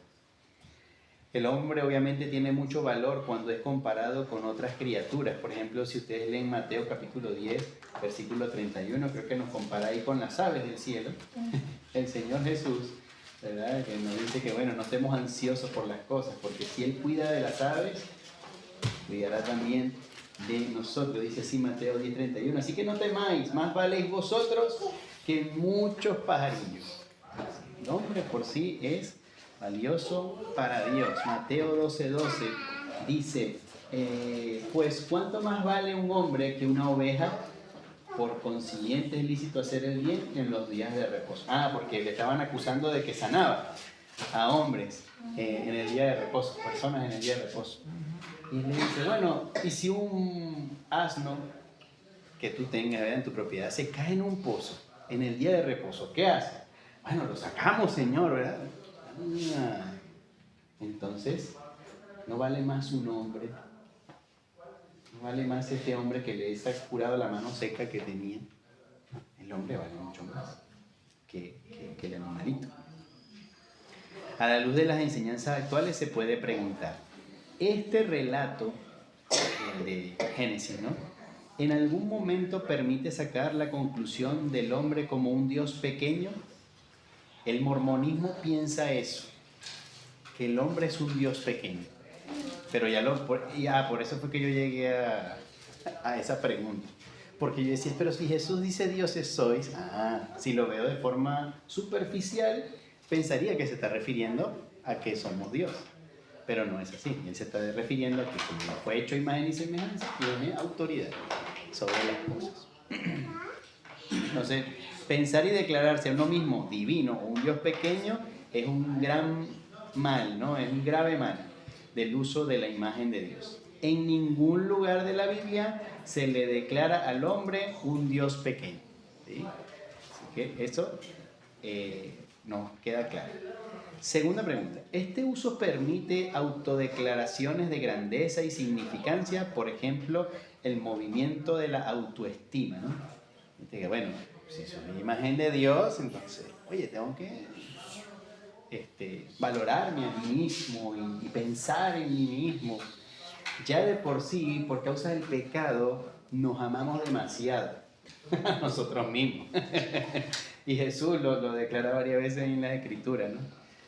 El hombre obviamente tiene mucho valor cuando es comparado con otras criaturas. Por ejemplo, si ustedes leen Mateo capítulo 10, versículo 31, creo que nos compara ahí con las aves del cielo. El Señor Jesús, ¿verdad? Que nos dice que, bueno, no estemos ansiosos por las cosas, porque si Él cuida de las aves, cuidará también de nosotros, dice así Mateo 10, 31. Así que no temáis, más valéis vosotros que muchos pajarillos. El hombre por sí es valioso para Dios. Mateo 12, 12 dice, pues ¿cuánto más vale un hombre que una oveja? Por consiguiente es lícito hacer el bien en los días de reposo. Porque le estaban acusando de que sanaba a hombres en el día de reposo, personas en el día de reposo. Y le dice, bueno, ¿y si un asno que tú tengas en tu propiedad se cae en un pozo en el día de reposo? ¿Qué hace? Bueno, lo sacamos, Señor, ¿verdad? Entonces, no vale más un hombre, no vale más este hombre que le ha curado la mano seca que tenía. El hombre vale mucho más que el animalito. A la luz de las enseñanzas actuales se puede preguntar, este relato de Génesis, ¿no? ¿En algún momento permite sacar la conclusión del hombre como un Dios pequeño? El mormonismo piensa eso, que el hombre es un Dios pequeño. Pero por eso fue que yo llegué a esa pregunta. Porque yo decía, pero si Jesús dice dioses sois, si lo veo de forma superficial, pensaría que se está refiriendo a que somos Dios. Pero no es así. Él se está refiriendo a que como fue hecho imagen y semejanza, tiene autoridad sobre las cosas. Entonces, pensar y declararse a uno mismo divino o un Dios pequeño es un gran mal, ¿no? Es un grave mal del uso de la imagen de Dios. En ningún lugar de la Biblia se le declara al hombre un Dios pequeño, ¿sí? Así que eso nos queda claro. Segunda pregunta. ¿Este uso permite autodeclaraciones de grandeza y significancia? Por ejemplo, el movimiento de la autoestima, ¿no? Que bueno, si soy la imagen de Dios, entonces, oye, tengo que valorarme a mí mismo y pensar en mí mismo. Ya de por sí, por causa del pecado, nos amamos demasiado a nosotros mismos. Y Jesús lo declara varias veces en la Escritura, ¿no?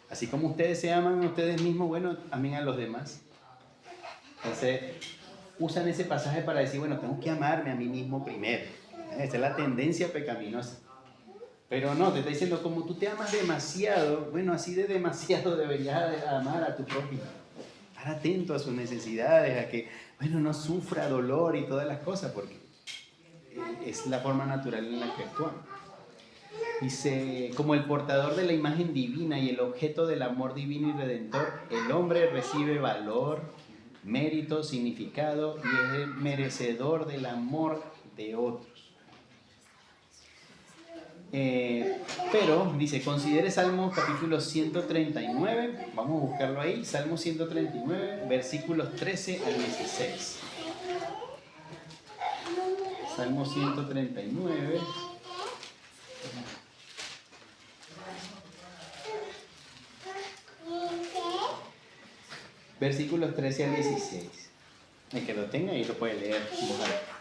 Así como ustedes se aman a ustedes mismos, bueno, amen a los demás. Entonces, usan ese pasaje para decir, bueno, tengo que amarme a mí mismo primero. Esa es la tendencia pecaminosa. Pero no, te está diciendo, como tú te amas demasiado, bueno, así de demasiado deberías amar a tu prójimo. Estar atento a sus necesidades, a que, bueno, no sufra dolor y todas las cosas, porque es la forma natural en la que actuamos. Dice, como el portador de la imagen divina y el objeto del amor divino y redentor, el hombre recibe valor, mérito, significado y es el merecedor del amor de otros. Pero, dice, considere Salmos capítulo 139, vamos a buscarlo ahí, Salmo 139, versículos 13 al 16. Salmo 139. Versículos 13 al 16. El que lo tenga ahí lo puede leer en voz alta.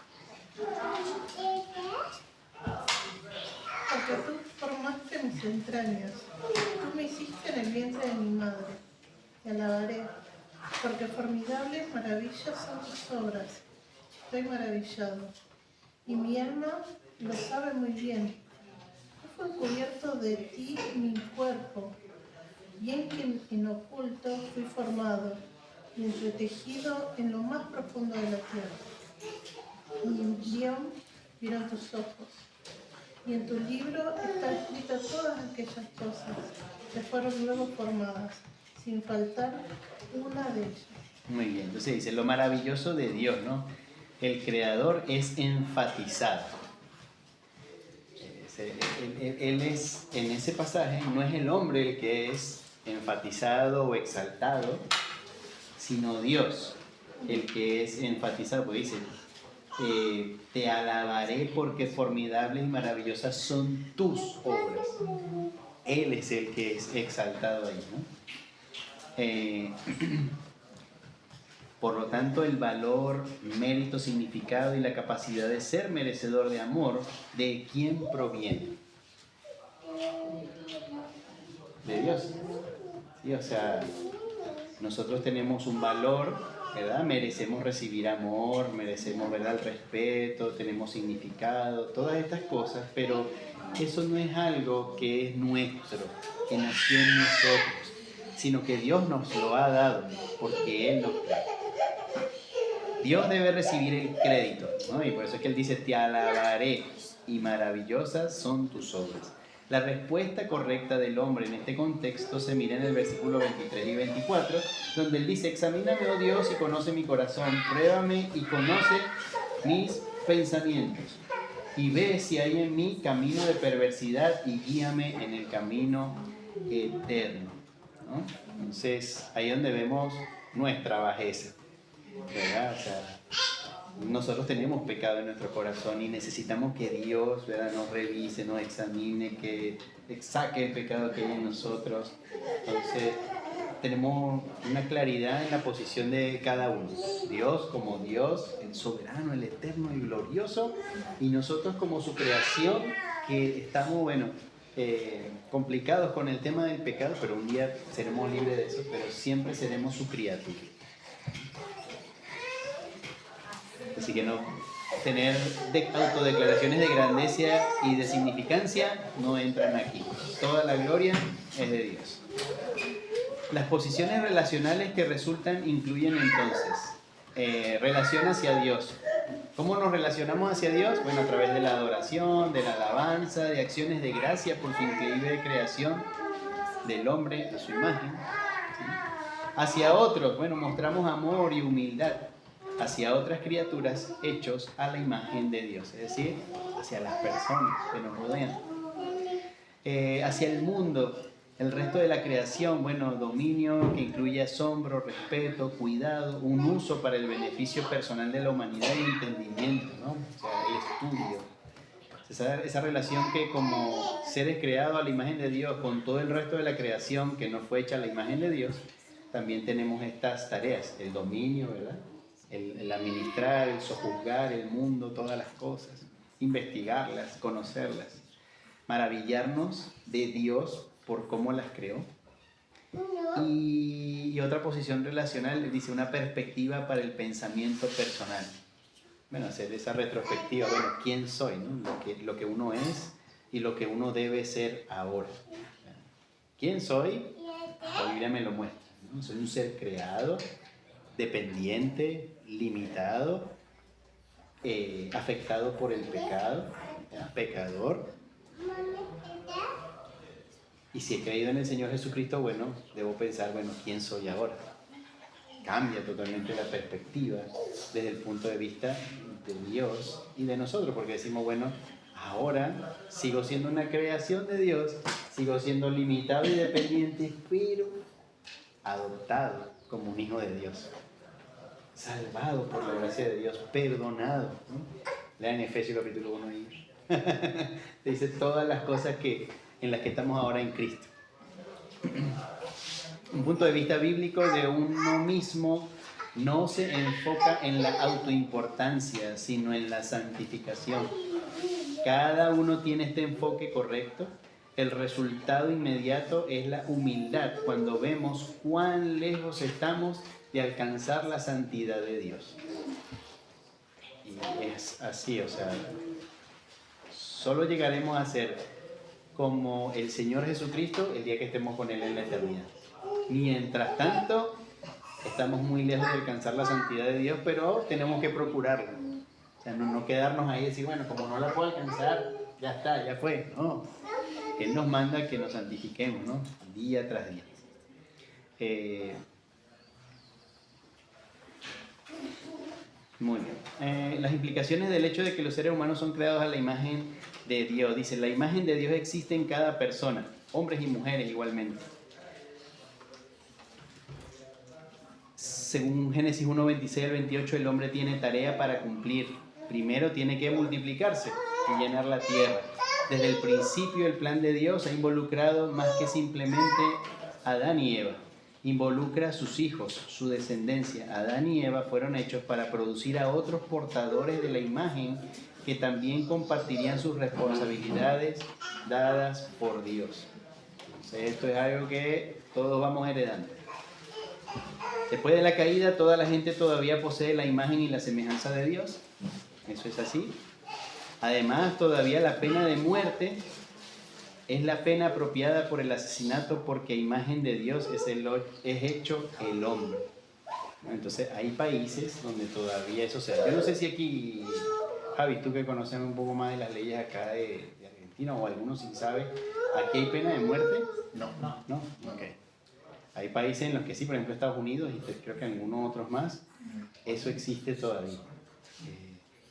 Porque tú formaste mis entrañas, tú me hiciste en el vientre de mi madre. Te alabaré, porque formidables maravillas son tus obras. Estoy maravillado, y mi alma lo sabe muy bien. No fue cubierto de ti mi cuerpo, bien que en oculto fui formado y entretejido en lo más profundo de la tierra. Mi embrión vieron tus ojos, y en tu libro está escrita todas aquellas cosas que fueron luego formadas, sin faltar una de ellas. Muy bien, entonces dice, lo maravilloso de Dios, ¿no? El Creador es enfatizado. Él es, en ese pasaje, no es el hombre el que es enfatizado o exaltado, sino Dios el que es enfatizado, porque dice, te alabaré porque formidables y maravillosas son tus obras. Él es el que es exaltado ahí, ¿no? Por lo tanto, el valor, mérito, significado y la capacidad de ser merecedor de amor, ¿de quién proviene? De Dios. Sí, o sea, nosotros tenemos un valor, ¿verdad? Merecemos recibir amor, merecemos, ¿verdad?, el respeto, tenemos significado, todas estas cosas, pero eso no es algo que es nuestro, que nació en nosotros, sino que Dios nos lo ha dado, porque Él nos creó. Dios debe recibir el crédito, ¿no? Y por eso es que Él dice, te alabaré y maravillosas son tus obras. La respuesta correcta del hombre en este contexto se mira en el versículo 23 y 24, donde Él dice, examíname, oh Dios, y conoce mi corazón, pruébame y conoce mis pensamientos, y ve si hay en mí camino de perversidad y guíame en el camino eterno, ¿no? Entonces, ahí es donde vemos nuestra bajeza, ¿verdad? O sea, nosotros tenemos pecado en nuestro corazón y necesitamos que Dios, ¿verdad?, nos revise, nos examine, que saque el pecado que hay en nosotros. Entonces, tenemos una claridad en la posición de cada uno. Dios como Dios, el soberano, el eterno y glorioso, y nosotros como su creación, que estamos, bueno, complicados con el tema del pecado, pero un día seremos libres de eso, pero siempre seremos su criatura. Así que no tener autodeclaraciones de grandeza y de significancia no entran aquí. Toda la gloria es de Dios. Las posiciones relacionales que resultan incluyen entonces relación hacia Dios. ¿Cómo nos relacionamos hacia Dios? Bueno, a través de la adoración, de la alabanza, de acciones de gracia por su increíble creación del hombre a su imagen. ¿Sí? Hacia otros, bueno, mostramos amor y humildad hacia otras criaturas hechos a la imagen de Dios, es decir, hacia las personas que nos rodean. Hacia el mundo, el resto de la creación, bueno, dominio que incluye asombro, respeto, cuidado, un uso para el beneficio personal de la humanidad y entendimiento, ¿no? O sea, el estudio. Esa relación que como seres creados a la imagen de Dios con todo el resto de la creación que no fue hecha a la imagen de Dios, también tenemos estas tareas, el dominio, ¿verdad?, el administrar, el sojuzgar el mundo, todas las cosas, investigarlas, conocerlas, maravillarnos de Dios por cómo las creó. Y otra posición relacional dice una perspectiva para el pensamiento personal. Bueno, hacer esa retrospectiva, bueno, ¿quién soy?, ¿no? Lo que uno es y lo que uno debe ser ahora. ¿Quién soy? La Biblia me lo muestra, ¿no? Soy un ser creado, dependiente, limitado, afectado por el pecado, pecador. Y si he creído en el Señor Jesucristo, bueno, debo pensar, bueno, ¿quién soy ahora? Cambia totalmente la perspectiva desde el punto de vista de Dios y de nosotros, porque decimos, bueno, ahora sigo siendo una creación de Dios, sigo siendo limitado y dependiente, pero adoptado como un hijo de Dios, salvado por la gracia de Dios, perdonado, ¿no? Lean Efesios capítulo 1 ahí. Te dice todas las cosas en las que estamos ahora en Cristo. Un punto de vista bíblico de uno mismo no se enfoca en la autoimportancia, sino en la santificación. Cada uno tiene este enfoque correcto. El resultado inmediato es la humildad cuando vemos cuán lejos estamos de alcanzar la santidad de Dios. Y es así, o sea, solo llegaremos a ser como el Señor Jesucristo el día que estemos con Él en la eternidad. Mientras tanto, estamos muy lejos de alcanzar la santidad de Dios, pero tenemos que procurarla. O sea, no quedarnos ahí y decir, bueno, como no la puedo alcanzar, ya está, ya fue. No, Él nos manda que nos santifiquemos, ¿no? Día tras día. Muy bien. Las implicaciones del hecho de que los seres humanos son creados a la imagen de Dios. Dice, la imagen de Dios existe en cada persona, hombres y mujeres igualmente. Según Génesis 1, 26 al 28, el hombre tiene tarea para cumplir. Primero tiene que multiplicarse y llenar la tierra. Desde el principio el plan de Dios ha involucrado más que simplemente a Adán y Eva. involucra a sus hijos, su descendencia. Adán y Eva fueron hechos para producir a otros portadores de la imagen que también compartirían sus responsabilidades dadas por Dios. Entonces, esto es algo que todos vamos heredando. Después de la caída, toda la gente todavía posee la imagen y la semejanza de Dios. Eso es así. Además, todavía la pena de muerte es la pena apropiada por el asesinato, porque imagen de Dios es hecho el hombre. Entonces hay países donde todavía eso se da. Yo no sé si aquí, Javi, tú que conoces un poco más de las leyes acá de Argentina, o algunos si sabe, ¿aquí hay pena de muerte? No. ¿No? Ok. Hay países en los que sí, por ejemplo Estados Unidos, y creo que algunos otros más, eso existe todavía.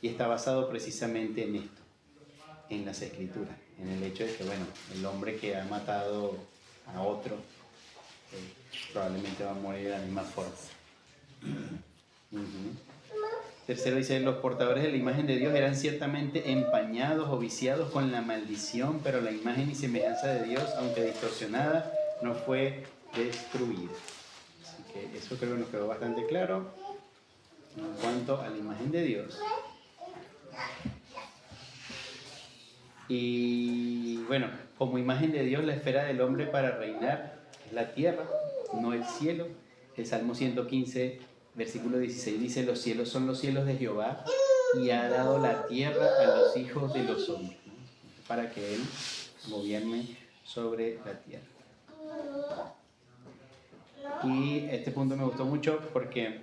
Y está basado precisamente en esto, en las escrituras, en el hecho de que, bueno, el hombre que ha matado a otro probablemente va a morir de la misma forma. Tercero dice, los portadores de la imagen de Dios eran ciertamente empañados o viciados con la maldición, pero la imagen y semejanza de Dios, aunque distorsionada, no fue destruida. Así que eso creo que nos quedó bastante claro en cuanto a la imagen de Dios. Y bueno, como imagen de Dios, la esfera del hombre para reinar es la tierra, no el cielo. El Salmo 115, versículo 16 dice, los cielos son los cielos de Jehová y ha dado la tierra a los hijos de los hombres, ¿no? Para que Él gobierne sobre la tierra. Y este punto me gustó mucho porque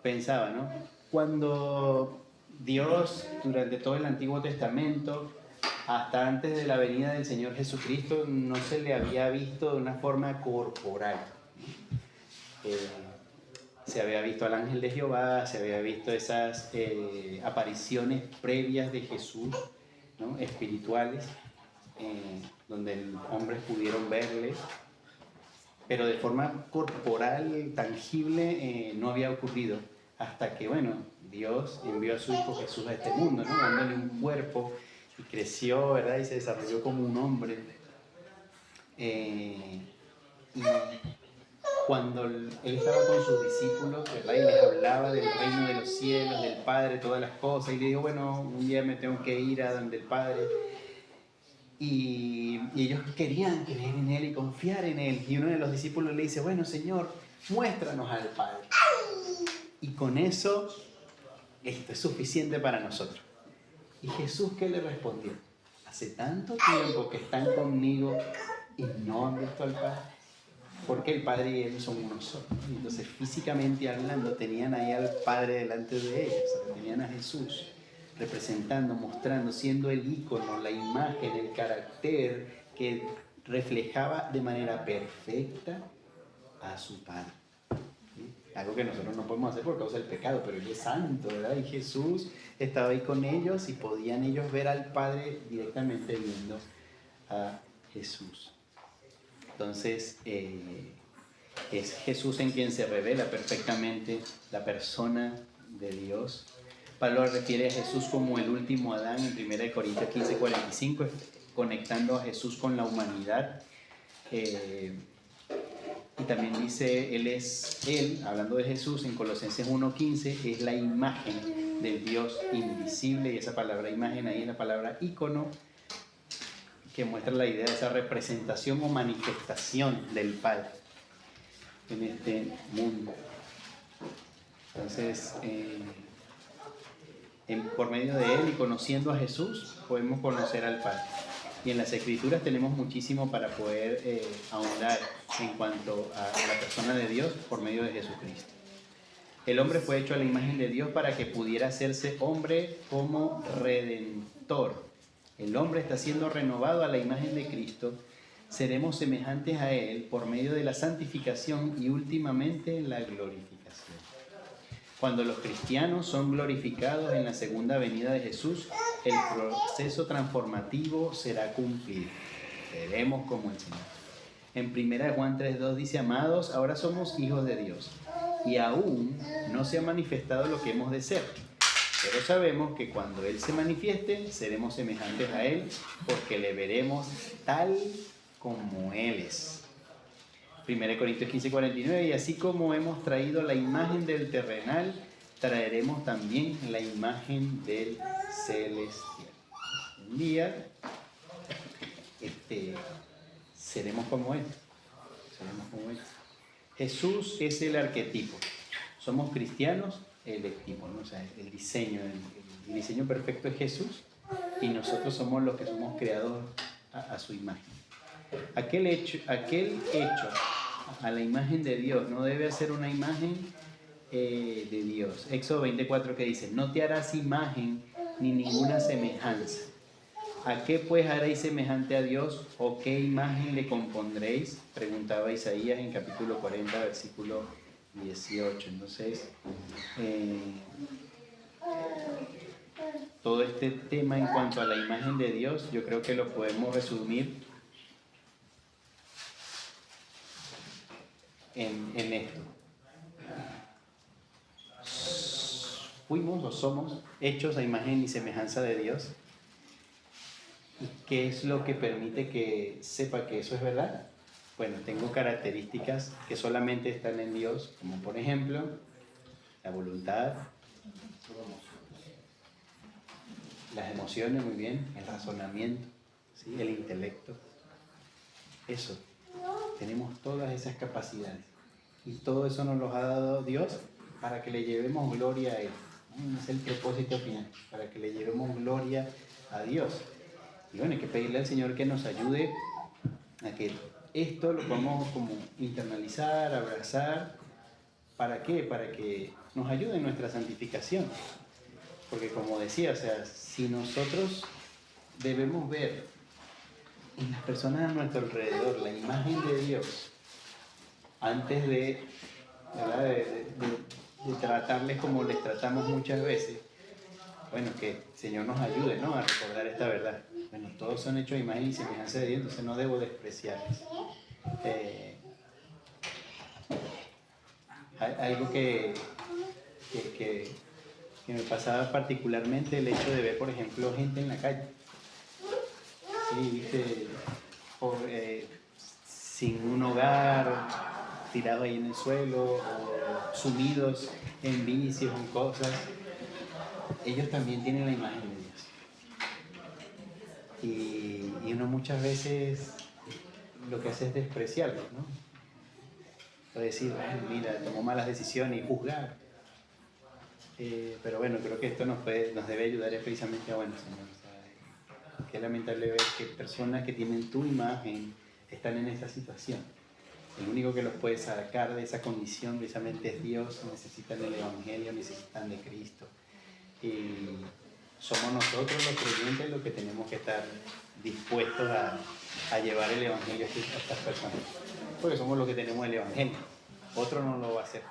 pensaba, ¿no? Cuando Dios, durante todo el Antiguo Testamento, hasta antes de la venida del Señor Jesucristo, no se le había visto de una forma corporal. Se había visto al ángel de Jehová, se había visto esas apariciones previas de Jesús, ¿no? Espirituales, donde los hombres pudieron verle, pero de forma corporal, tangible, no había ocurrido, hasta que, bueno, Dios envió a su Hijo Jesús a este mundo, ¿no? Dándole un cuerpo, y creció, ¿verdad? Y se desarrolló como un hombre. Y cuando Él estaba con sus discípulos, ¿verdad? Y les hablaba del reino de los cielos, del Padre, todas las cosas, y le dijo, bueno, un día me tengo que ir a donde el Padre. Y ellos querían creer en Él y confiar en Él. Y uno de los discípulos le dice, bueno, Señor, muéstranos al Padre. Y con eso, esto es suficiente para nosotros. ¿Y Jesús qué le respondió? Hace tanto tiempo que están conmigo y no han visto al Padre. Porque el Padre y Él son uno solo. Entonces, físicamente hablando, tenían ahí al Padre delante de ellos. O sea, tenían a Jesús representando, mostrando, siendo el ícono, la imagen, el carácter que reflejaba de manera perfecta a su Padre. Algo que nosotros no podemos hacer por causa del pecado, pero Él es santo, ¿verdad? Y Jesús estaba ahí con ellos y podían ellos ver al Padre directamente viendo a Jesús. Entonces, es Jesús en quien se revela perfectamente la persona de Dios. Pablo refiere a Jesús como el último Adán en 1 Corintios 15:45, conectando a Jesús con la humanidad. Y también dice, Él, hablando de Jesús, en Colosenses 1:15, es la imagen del Dios invisible, y esa palabra imagen ahí es la palabra ícono, que muestra la idea de esa representación o manifestación del Padre en este mundo. Entonces, por medio de Él y conociendo a Jesús, podemos conocer al Padre. Y en las Escrituras tenemos muchísimo para poder ahondar en cuanto a la persona de Dios por medio de Jesucristo. El hombre fue hecho a la imagen de Dios para que pudiera hacerse hombre como redentor. El hombre está siendo renovado a la imagen de Cristo. Seremos semejantes a Él por medio de la santificación y últimamente la glorificación. Cuando los cristianos son glorificados en la segunda venida de Jesús, el proceso transformativo será cumplido. Veremos como el Señor. En 1 Juan 3:2 dice, amados, ahora somos hijos de Dios, y aún no se ha manifestado lo que hemos de ser. Pero sabemos que cuando Él se manifieste, seremos semejantes a Él, porque le veremos tal como Él es. 1 Corintios 15:49, y así como hemos traído la imagen del terrenal, traeremos también la imagen del celestial. Un día seremos como Él. Seremos como Él. Jesús es el arquetipo. Somos cristianos electivos, ¿no? O sea, el diseño perfecto es Jesús y nosotros somos los que somos creados a su imagen. Aquel hecho a la imagen de Dios no debe ser una imagen de Dios. Éxodo 24 que dice, no te harás imagen ni ninguna semejanza. ¿A qué pues haréis semejante a Dios o qué imagen le compondréis? Preguntaba Isaías en capítulo 40, versículo 18. Entonces, todo este tema en cuanto a la imagen de Dios, yo creo que lo podemos resumir en esto. Fuimos o somos hechos a imagen y semejanza de Dios. ¿Y qué es lo que permite que sepa que eso es verdad? Bueno, tengo características que solamente están en Dios, como por ejemplo, la voluntad, las emociones, muy bien, el razonamiento, ¿sí? El intelecto. Eso, tenemos todas esas capacidades. Y todo eso nos los ha dado Dios para que le llevemos gloria a Él. ¿No? Es el propósito final, para que le llevemos gloria a Dios. Y bueno, hay que pedirle al Señor que nos ayude a que esto lo podamos como internalizar, abrazar. ¿Para qué? Para que nos ayude en nuestra santificación. Porque como decía, o sea, si nosotros debemos ver en las personas a nuestro alrededor la imagen de Dios, antes de, ¿verdad? de tratarles como les tratamos muchas veces, bueno, que el Señor nos ayude, ¿no? A recordar esta verdad. Bueno, todos son hechos a imagen y semejanza de Dios, entonces no debo despreciarles. Algo que me pasaba particularmente, el hecho de ver, por ejemplo, gente en la calle. Sí, viste, sin un hogar, tirados ahí en el suelo, o sumidos en vicios, en cosas. Ellos también tienen la imagen de Dios. Y uno muchas veces lo que hace es despreciarlos, ¿no? O decir, bueno, mira, tomó malas decisiones y juzgar. Pero bueno, creo que esto nos debe ayudar precisamente a, bueno, Señor, ¿sabes? Qué lamentable ver que personas que tienen tu imagen están en esta situación. El único que los puede sacar de esa condición precisamente es Dios. Necesitan el Evangelio, necesitan de Cristo. Y somos nosotros los creyentes los que tenemos que estar dispuestos a llevar el Evangelio a estas personas. Porque somos los que tenemos el Evangelio. Otro no lo va a hacer.